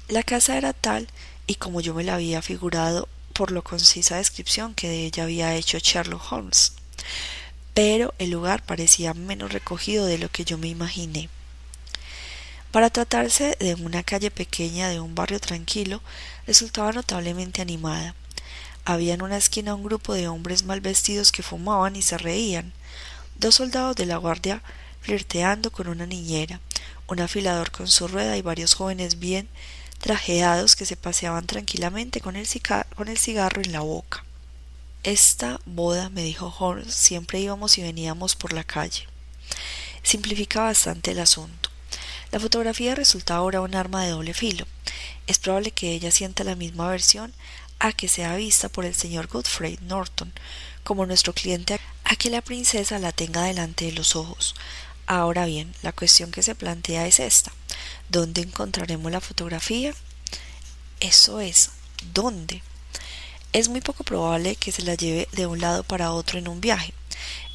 La casa era tal y como yo me la había figurado por lo concisa descripción que de ella había hecho Sherlock Holmes, pero el lugar parecía menos recogido de lo que yo me imaginé. Para tratarse de una calle pequeña de un barrio tranquilo, resultaba notablemente animada. Había en una esquina un grupo de hombres mal vestidos que fumaban y se reían, 2 soldados de la guardia flirteando con una niñera, un afilador con su rueda y varios jóvenes bien trajeados que se paseaban tranquilamente con el cigarro en la boca. Esta boda, me dijo Holmes, siempre íbamos y veníamos por la calle. Simplifica bastante el asunto. La fotografía resulta ahora un arma de doble filo. Es probable que ella sienta la misma aversión a que sea vista por el señor Godfrey Norton, como nuestro cliente a que la princesa la tenga delante de los ojos. Ahora bien, la cuestión que se plantea es esta. ¿Dónde encontraremos la fotografía? Eso es, ¿dónde? Es muy poco probable que se la lleve de un lado para otro en un viaje.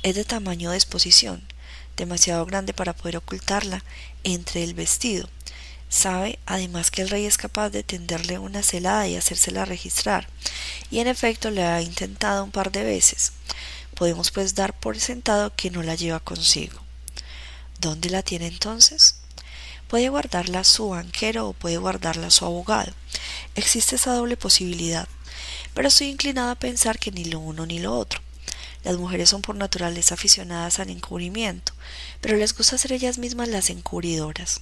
Es de tamaño de exposición, demasiado grande para poder ocultarla entre el vestido. Sabe, además, que el rey es capaz de tenderle una celada y hacérsela registrar, y en efecto le ha intentado un par de veces. Podemos pues dar por sentado que no la lleva consigo. ¿Dónde la tiene entonces? Puede guardarla su banquero o puede guardarla su abogado. Existe esa doble posibilidad, pero estoy inclinada a pensar que ni lo uno ni lo otro. Las mujeres son por naturaleza aficionadas al encubrimiento, pero les gusta ser ellas mismas las encubridoras.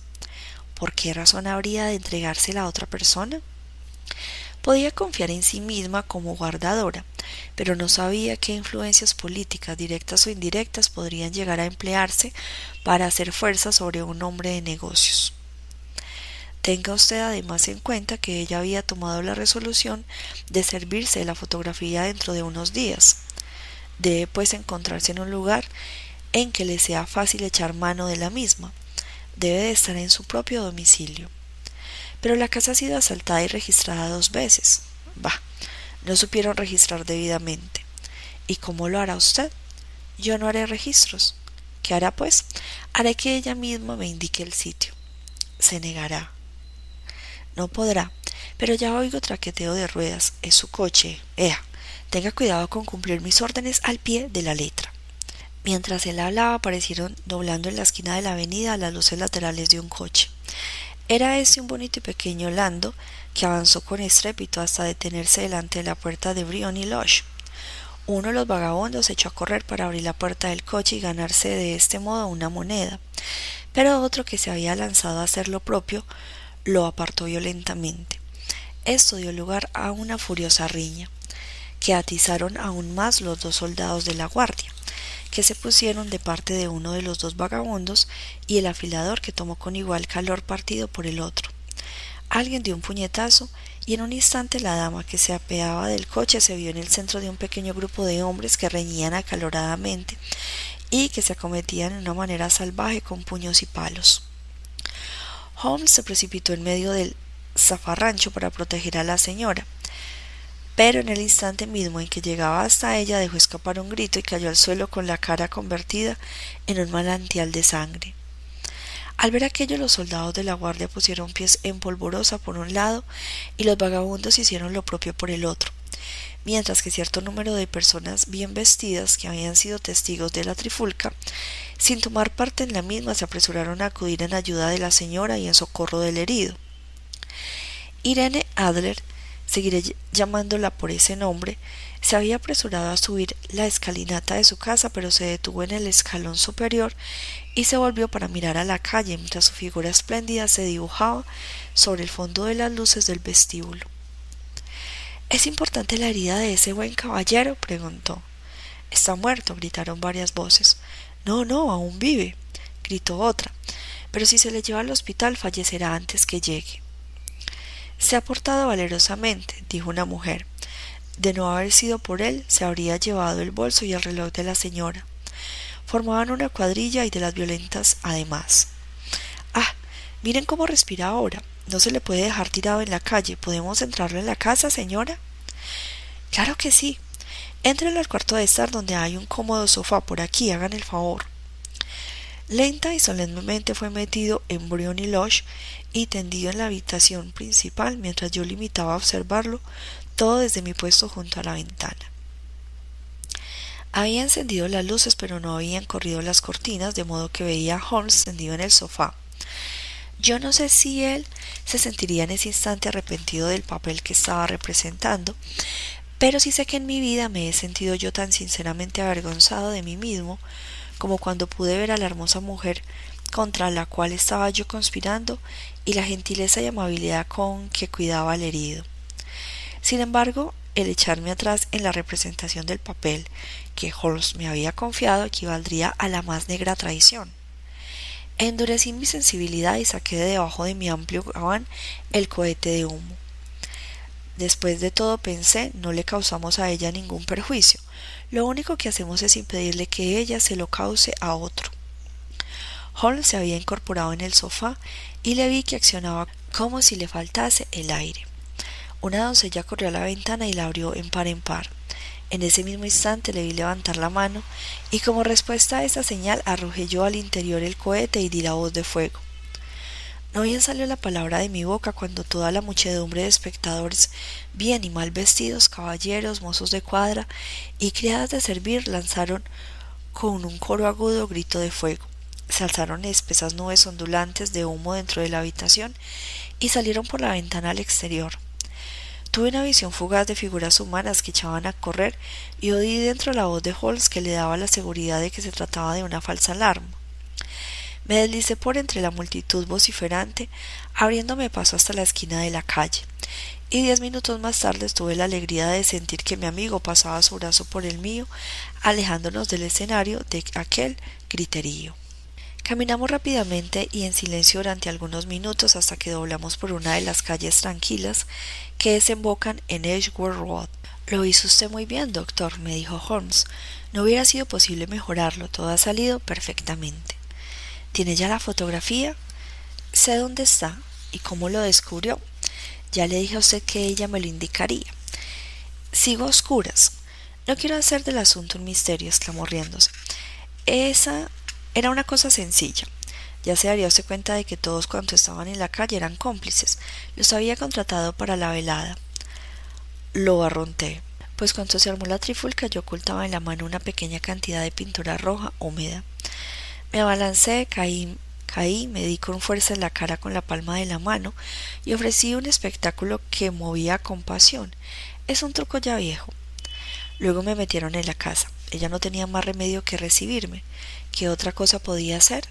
¿Por qué razón habría de entregársela a otra persona? Podía confiar en sí misma como guardadora, pero no sabía qué influencias políticas, directas o indirectas, podrían llegar a emplearse para hacer fuerza sobre un hombre de negocios. Tenga usted además en cuenta que ella había tomado la resolución de servirse de la fotografía dentro de unos días. Debe pues encontrarse en un lugar en que le sea fácil echar mano de la misma. Debe de estar en su propio domicilio. Pero la casa ha sido asaltada y registrada 2 veces. Bah, no supieron registrar debidamente. ¿Y cómo lo hará usted? Yo no haré registros. ¿Qué hará pues? Haré que ella misma me indique el sitio. Se negará. No podrá, pero ya oigo traqueteo de ruedas. Es su coche. Ea, tenga cuidado con cumplir mis órdenes al pie de la letra. Mientras él hablaba, aparecieron doblando en la esquina de la avenida las luces laterales de un coche. Era este un bonito y pequeño Lando que avanzó con estrépito hasta detenerse delante de la puerta de Briony Lodge. Uno de los vagabundos echó a correr para abrir la puerta del coche y ganarse de este modo una moneda, pero otro que se había lanzado a hacer lo propio lo apartó violentamente. Esto dio lugar a una furiosa riña, que atizaron aún más los 2 soldados de la guardia, que se pusieron de parte de uno de los 2 vagabundos y el afilador que tomó con igual calor partido por el otro. Alguien dio un puñetazo y en un instante la dama que se apeaba del coche se vio en el centro de un pequeño grupo de hombres que reñían acaloradamente y que se acometían de una manera salvaje con puños y palos. Holmes se precipitó en medio del zafarrancho para proteger a la señora, pero en el instante mismo en que llegaba hasta ella dejó escapar un grito y cayó al suelo con la cara convertida en un manantial de sangre. Al ver aquello, los soldados de la guardia pusieron pies en polvorosa por un lado y los vagabundos hicieron lo propio por el otro, mientras que cierto número de personas bien vestidas que habían sido testigos de la trifulca, sin tomar parte en la misma, se apresuraron a acudir en ayuda de la señora y en socorro del herido. Irene Adler, seguiré llamándola por ese nombre, se había apresurado a subir la escalinata de su casa, pero se detuvo en el escalón superior y se volvió para mirar a la calle mientras su figura espléndida se dibujaba sobre el fondo de las luces del vestíbulo. ¿Es importante la herida de ese buen caballero?, preguntó. Está muerto, gritaron varias voces. No, no, aún vive, gritó otra, pero si se le lleva al hospital fallecerá antes que llegue. Se ha portado valerosamente, dijo una mujer. De no haber sido por él, se habría llevado el bolso y el reloj de la señora. Formaban una cuadrilla y de las violentas además. Ah, miren cómo respira ahora. No se le puede dejar tirado en la calle. ¿Podemos entrarlo en la casa, señora? Claro que sí. Entren al cuarto de estar donde hay un cómodo sofá. Por aquí, hagan el favor. Lenta y solemnemente fue metido en Briony Lodge y tendido en la habitación principal mientras yo limitaba a observarlo todo desde mi puesto junto a la ventana. Había encendido las luces, pero no habían corrido las cortinas, de modo que veía a Holmes tendido en el sofá. Yo no sé si él se sentiría en ese instante arrepentido del papel que estaba representando, pero sí sé que en mi vida me he sentido yo tan sinceramente avergonzado de mí mismo como cuando pude ver a la hermosa mujer contra la cual estaba yo conspirando y la gentileza y amabilidad con que cuidaba al herido. Sin embargo, el echarme atrás en la representación del papel que Holmes me había confiado equivaldría a la más negra traición. Endurecí mi sensibilidad y saqué de debajo de mi amplio gabán el cohete de humo. Después de todo, pensé, no le causamos a ella ningún perjuicio. Lo único que hacemos es impedirle que ella se lo cause a otro. Holmes se había incorporado en el sofá y le vi que accionaba como si le faltase el aire. Una doncella corrió a la ventana y la abrió en par en par. En ese mismo instante le vi levantar la mano y como respuesta a esa señal arrojé yo al interior el cohete y di la voz de fuego. No bien salió la palabra de mi boca cuando toda la muchedumbre de espectadores, bien y mal vestidos, caballeros, mozos de cuadra y criadas de servir, lanzaron con un coro agudo grito de fuego. Se alzaron espesas nubes ondulantes de humo dentro de la habitación y salieron por la ventana al exterior. Tuve una visión fugaz de figuras humanas que echaban a correr y oí dentro la voz de Holmes que le daba la seguridad de que se trataba de una falsa alarma. Me deslicé por entre la multitud vociferante, abriéndome paso hasta la esquina de la calle, y 10 minutos más tarde tuve la alegría de sentir que mi amigo pasaba su brazo por el mío, alejándonos del escenario de aquel griterío. Caminamos rápidamente y en silencio durante algunos minutos hasta que doblamos por una de las calles tranquilas que desembocan en Edgeworth Road. Lo hizo usted muy bien, doctor, me dijo Holmes. No hubiera sido posible mejorarlo, todo ha salido perfectamente. ¿Tiene ya la fotografía? Sé dónde está y cómo lo descubrió. Ya le dije a usted que ella me lo indicaría. Sigo a oscuras. No quiero hacer del asunto un misterio, exclamó riéndose. Esa era una cosa sencilla. Ya se daría usted cuenta de que todos cuantos estaban en la calle eran cómplices. Los había contratado para la velada. Lo barronté, pues cuando se armó la trifulca yo ocultaba en la mano una pequeña cantidad de pintura roja húmeda. Me abalancé, caí, me di con fuerza en la cara con la palma de la mano y ofrecí un espectáculo que movía compasión. Es un truco ya viejo. Luego me metieron en la casa. Ella no tenía más remedio que recibirme. ¿Qué otra cosa podía hacer?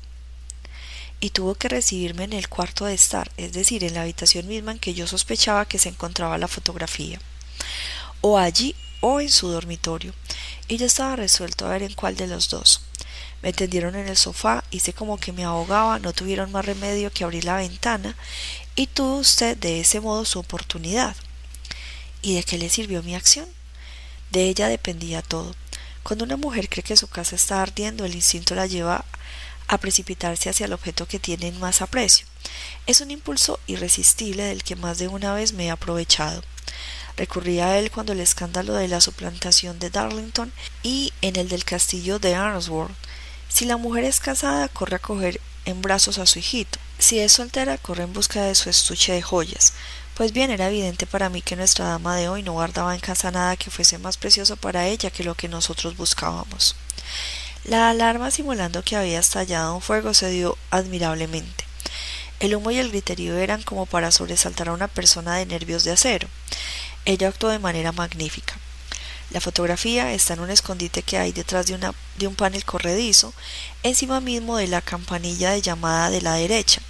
Y tuvo que recibirme en el cuarto de estar, es decir, en la habitación misma en que yo sospechaba que se encontraba la fotografía. O allí o en su dormitorio, y yo estaba resuelto a ver en cuál de los dos. Me tendieron en el sofá, hice como que me ahogaba, no tuvieron más remedio que abrir la ventana, y tuvo usted de ese modo su oportunidad. ¿Y de qué le sirvió mi acción? De ella dependía todo. Cuando una mujer cree que su casa está ardiendo, el instinto la lleva a precipitarse hacia el objeto que tiene en más aprecio. Es un impulso irresistible del que más de una vez me he aprovechado. Recurrí a él cuando el escándalo de la suplantación de Darlington y en el del castillo de Arnsworth. Si la mujer es casada, corre a coger en brazos a su hijito. Si es soltera, corre en busca de su estuche de joyas. Pues bien, era evidente para mí que nuestra dama de hoy no guardaba en casa nada que fuese más precioso para ella que lo que nosotros buscábamos. La alarma, simulando que había estallado un fuego, se dio admirablemente. El humo y el griterío eran como para sobresaltar a una persona de nervios de acero. Ella actuó de manera magnífica. La fotografía está en un escondite que hay detrás de un panel corredizo, encima mismo de la campanilla de llamada de la derecha.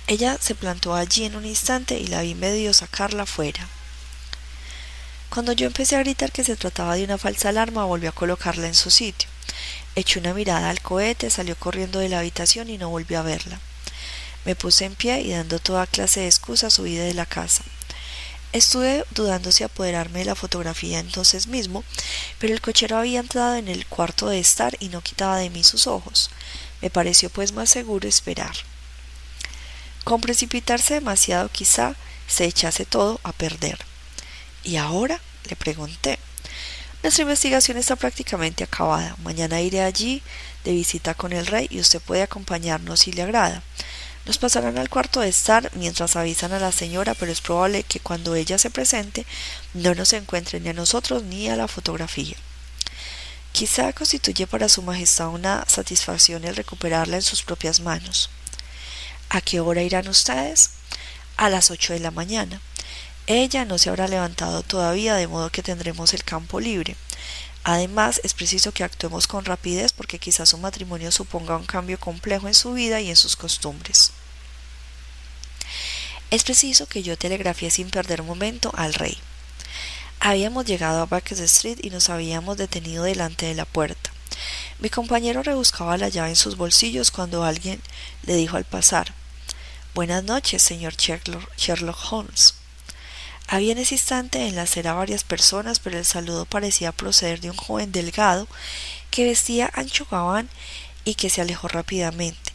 Ella se plantó allí en un instante y la vi medio sacarla fuera. Cuando yo empecé a gritar que se trataba de una falsa alarma, volvió a colocarla en su sitio. Echó una mirada al cohete, salió corriendo de la habitación y no volvió a verla. Me puse en pie y dando toda clase de excusas huí de la casa. Estuve dudando si apoderarme de la fotografía entonces mismo, pero el cochero había entrado en el cuarto de estar y no quitaba de mí sus ojos. Me pareció pues más seguro esperar. Con precipitarse demasiado quizá se echase todo a perder. ¿Y ahora? Le pregunté. Nuestra investigación está prácticamente acabada. Mañana iré allí de visita con el rey y usted puede acompañarnos si le agrada. Nos pasarán al cuarto de estar mientras avisan a la señora, pero es probable que cuando ella se presente no nos encuentre ni a nosotros ni a la fotografía. Quizá constituye para su majestad una satisfacción el recuperarla en sus propias manos. ¿A qué hora irán ustedes? A las 8 de la mañana. Ella no se habrá levantado todavía, de modo que tendremos el campo libre. Además, es preciso que actuemos con rapidez porque quizás su matrimonio suponga un cambio complejo en su vida y en sus costumbres. Es preciso que yo telegrafié sin perder un momento al rey. Habíamos llegado a Baker Street y nos habíamos detenido delante de la puerta. Mi compañero rebuscaba la llave en sus bolsillos cuando alguien le dijo al pasar: «Buenas noches, señor Sherlock Holmes». Había en ese instante en la acera varias personas, pero el saludo parecía proceder de un joven delgado que vestía ancho gabán y que se alejó rápidamente.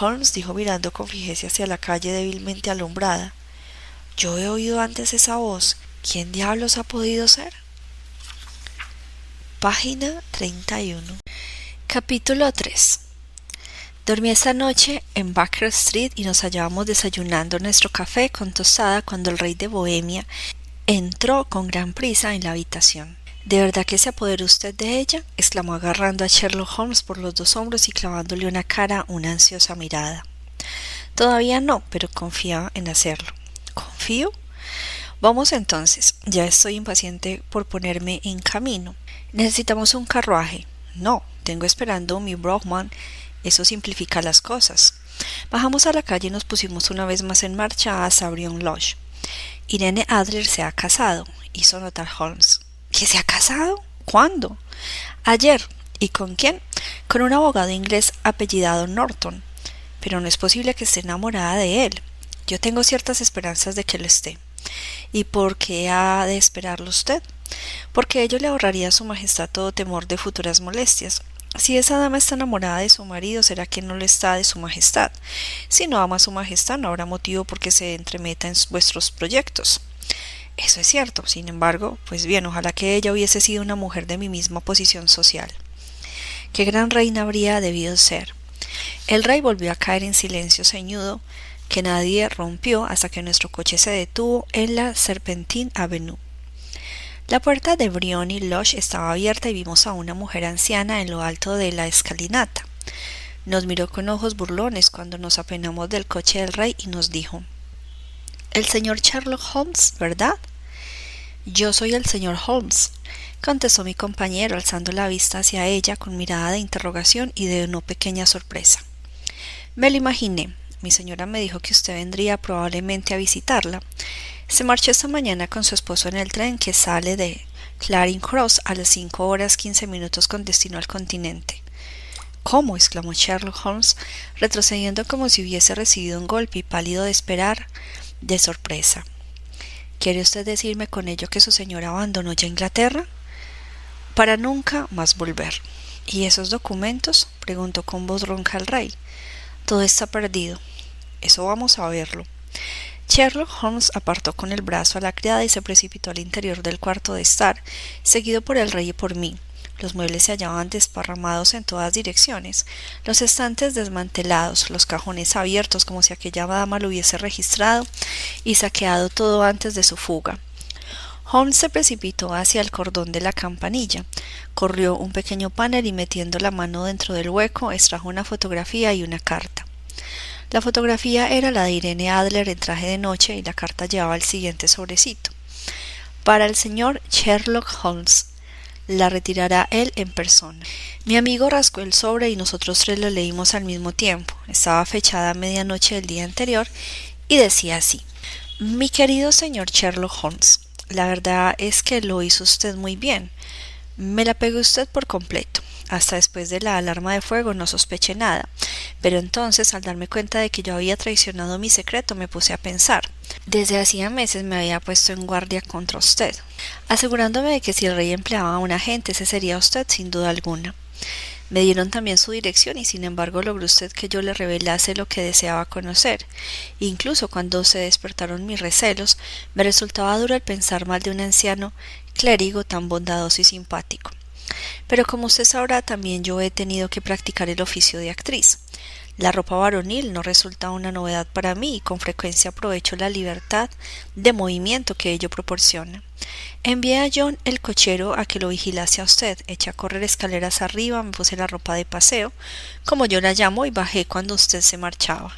Holmes dijo mirando con fijeza hacia la calle débilmente alumbrada: «Yo he oído antes esa voz. ¿Quién diablos ha podido ser?». Página 31. Capítulo 3. Dormí esta noche en Baker Street y nos hallábamos desayunando nuestro café con tostada cuando el rey de Bohemia entró con gran prisa en la habitación. ¿De verdad que se apoderó usted de ella?, exclamó agarrando a Sherlock Holmes por los dos hombros y clavándole una ansiosa mirada. Todavía no, pero confía en hacerlo. ¿Confío? Vamos entonces, ya estoy impaciente por ponerme en camino. Necesitamos un carruaje. No, tengo esperando mi Brougham Eso simplifica las cosas. Bajamos a la calle y nos pusimos una vez más en marcha a Sabrión Lodge. Irene Adler se ha casado, hizo notar Holmes. ¿Que se ha casado? ¿Cuándo? Ayer. ¿Y con quién? Con un abogado inglés apellidado Norton. Pero no es posible que esté enamorada de él. Yo tengo ciertas esperanzas de que lo esté. ¿Y por qué ha de esperarlo usted? Porque ello le ahorraría a su majestad todo temor de futuras molestias. Si esa dama está enamorada de su marido, será que no lo está de su majestad. Si no ama a su majestad, no habrá motivo por que se entremeta en vuestros proyectos. Eso es cierto. Sin embargo, pues bien, ojalá que ella hubiese sido una mujer de mi misma posición social. Qué gran reina habría debido ser. El rey volvió a caer en silencio ceñudo, que nadie rompió hasta que nuestro coche se detuvo en la Serpentine Avenue. La puerta de Briony Lodge estaba abierta y vimos a una mujer anciana en lo alto de la escalinata. Nos miró con ojos burlones cuando nos apenamos del coche del rey y nos dijo: «El señor Sherlock Holmes, ¿verdad?» «Yo soy el señor Holmes», contestó mi compañero, alzando la vista hacia ella con mirada de interrogación y de no pequeña sorpresa. «Me lo imaginé. Mi señora me dijo que usted vendría probablemente a visitarla. Se marchó esta mañana con su esposo en el tren que sale de Charing Cross a las 5:15 con destino al continente». «¿Cómo?», exclamó Sherlock Holmes, retrocediendo como si hubiese recibido un golpe y pálido de esperar, de sorpresa. «¿Quiere usted decirme con ello que su señora abandonó ya Inglaterra?» «Para nunca más volver». «¿Y esos documentos?», preguntó con voz ronca el rey. «Todo está perdido». «Eso vamos a verlo». Sherlock Holmes apartó con el brazo a la criada y se precipitó al interior del cuarto de estar, seguido por el rey y por mí. Los muebles se hallaban desparramados en todas direcciones, los estantes desmantelados, los cajones abiertos como si aquella dama lo hubiese registrado y saqueado todo antes de su fuga. Holmes se precipitó hacia el cordón de la campanilla, corrió un pequeño panel y metiendo la mano dentro del hueco extrajo una fotografía y una carta. La fotografía era la de Irene Adler en traje de noche y la carta llevaba el siguiente sobrecito: «Para el señor Sherlock Holmes. La retirará él en persona». Mi amigo rascó el sobre y nosotros tres lo leímos al mismo tiempo. Estaba fechada a medianoche del día anterior y decía así: «Mi querido señor Sherlock Holmes, la verdad es que lo hizo usted muy bien. Me la pegó usted por completo. Hasta después de la alarma de fuego no sospeché nada, pero entonces al darme cuenta de que yo había traicionado mi secreto me puse a pensar. Desde hacía meses me había puesto en guardia contra usted, asegurándome de que si el rey empleaba a un agente ese sería usted sin duda alguna. Me dieron también su dirección y sin embargo logró usted que yo le revelase lo que deseaba conocer. Incluso cuando se despertaron mis recelos, me resultaba duro el pensar mal de un anciano clérigo tan bondadoso y simpático. Pero como usted sabrá, también yo he tenido que practicar el oficio de actriz. La ropa varonil no resulta una novedad para mí y con frecuencia aprovecho la libertad de movimiento que ello proporciona. Envié a John el cochero a que lo vigilase a usted, eché a correr escaleras arriba, me puse la ropa de paseo, como yo la llamo, y bajé cuando usted se marchaba.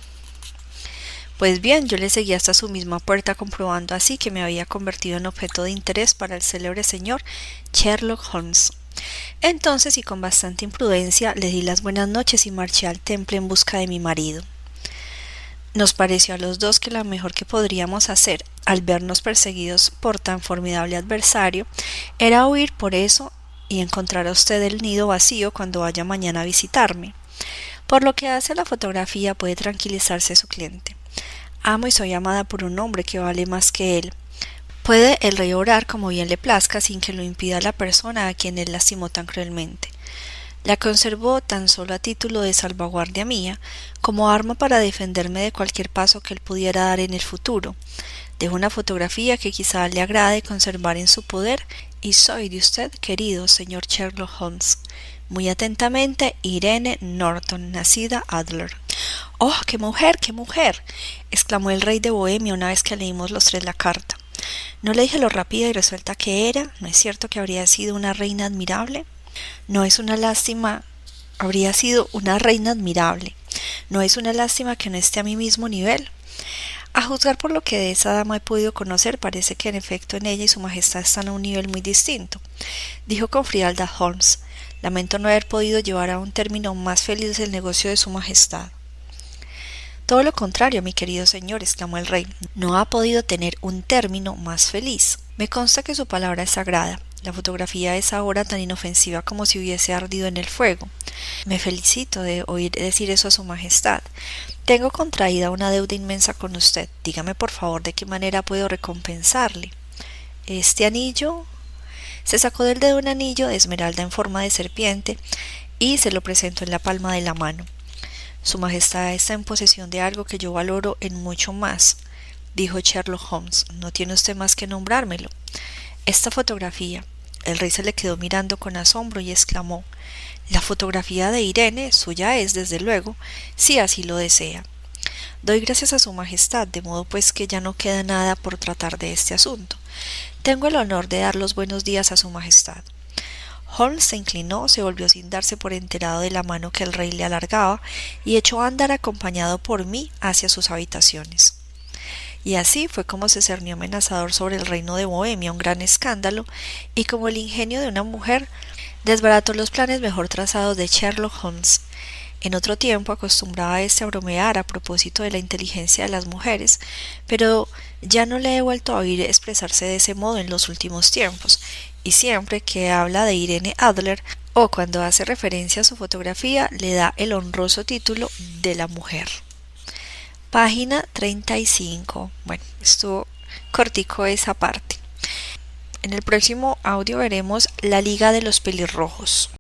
Pues bien, yo le seguí hasta su misma puerta, comprobando así que me había convertido en objeto de interés para el célebre señor Sherlock Holmes. Entonces, y con bastante imprudencia, le di las buenas noches y marché al temple en busca de mi marido. Nos pareció a los dos que lo mejor que podríamos hacer, al vernos perseguidos por tan formidable adversario, era huir por eso y encontrar a usted el nido vacío cuando vaya mañana a visitarme. Por lo que hace a la fotografía, puede tranquilizarse su cliente. Amo y soy amada por un hombre que vale más que él. Puede el rey orar como bien le plazca sin que lo impida la persona a quien él lastimó tan cruelmente. La conservó tan solo a título de salvaguardia mía, como arma para defenderme de cualquier paso que él pudiera dar en el futuro. Dejo una fotografía que quizá le agrade conservar en su poder y soy de usted, querido señor Sherlock Holmes. Muy atentamente, Irene Norton, nacida Adler. «¡Oh, qué mujer, qué mujer!», exclamó el rey de Bohemia una vez que leímos los tres la carta. «¿No le dije lo rápida y resuelta que era? ¿No es cierto que habría sido una reina admirable? No es una lástima, habría sido una reina admirable. ¿No es una lástima que no esté a mi mismo nivel? A juzgar por lo que de esa dama he podido conocer, parece que en efecto en ella y su majestad están a un nivel muy distinto», dijo con frialdad Holmes. Lamento no haber podido llevar a un término más feliz el negocio de su majestad. Todo lo contrario, mi querido señor, exclamó el rey, no ha podido tener un término más feliz. Me consta que su palabra es sagrada. La fotografía es ahora tan inofensiva como si hubiese ardido en el fuego. Me felicito de oír decir eso a su majestad. Tengo contraída una deuda inmensa con usted. Dígame por favor de qué manera puedo recompensarle. Este anillo. Se sacó del dedo un anillo de esmeralda en forma de serpiente y se lo presentó en la palma de la mano. Su majestad está en posesión de algo que yo valoro en mucho más, dijo Sherlock Holmes. No tiene usted más que nombrármelo. Esta fotografía. El rey se le quedó mirando con asombro y exclamó: La fotografía de Irene suya es, desde luego, si así lo desea. Doy gracias a su majestad, de modo pues que ya no queda nada por tratar de este asunto. Tengo el honor de dar los buenos días a su majestad. Holmes se inclinó, se volvió sin darse por enterado de la mano que el rey le alargaba y echó a andar acompañado por mí hacia sus habitaciones. Y así fue como se cernió amenazador sobre el reino de Bohemia un gran escándalo, y como el ingenio de una mujer desbarató los planes mejor trazados de Sherlock Holmes. En otro tiempo acostumbraba éste a bromear a propósito de la inteligencia de las mujeres, pero ya no le he vuelto a oír expresarse de ese modo en los últimos tiempos, y siempre que habla de Irene Adler o cuando hace referencia a su fotografía le da el honroso título de la mujer. Página 35. Bueno, estuvo cortico esa parte. En el próximo audio veremos La Liga de los Pelirrojos.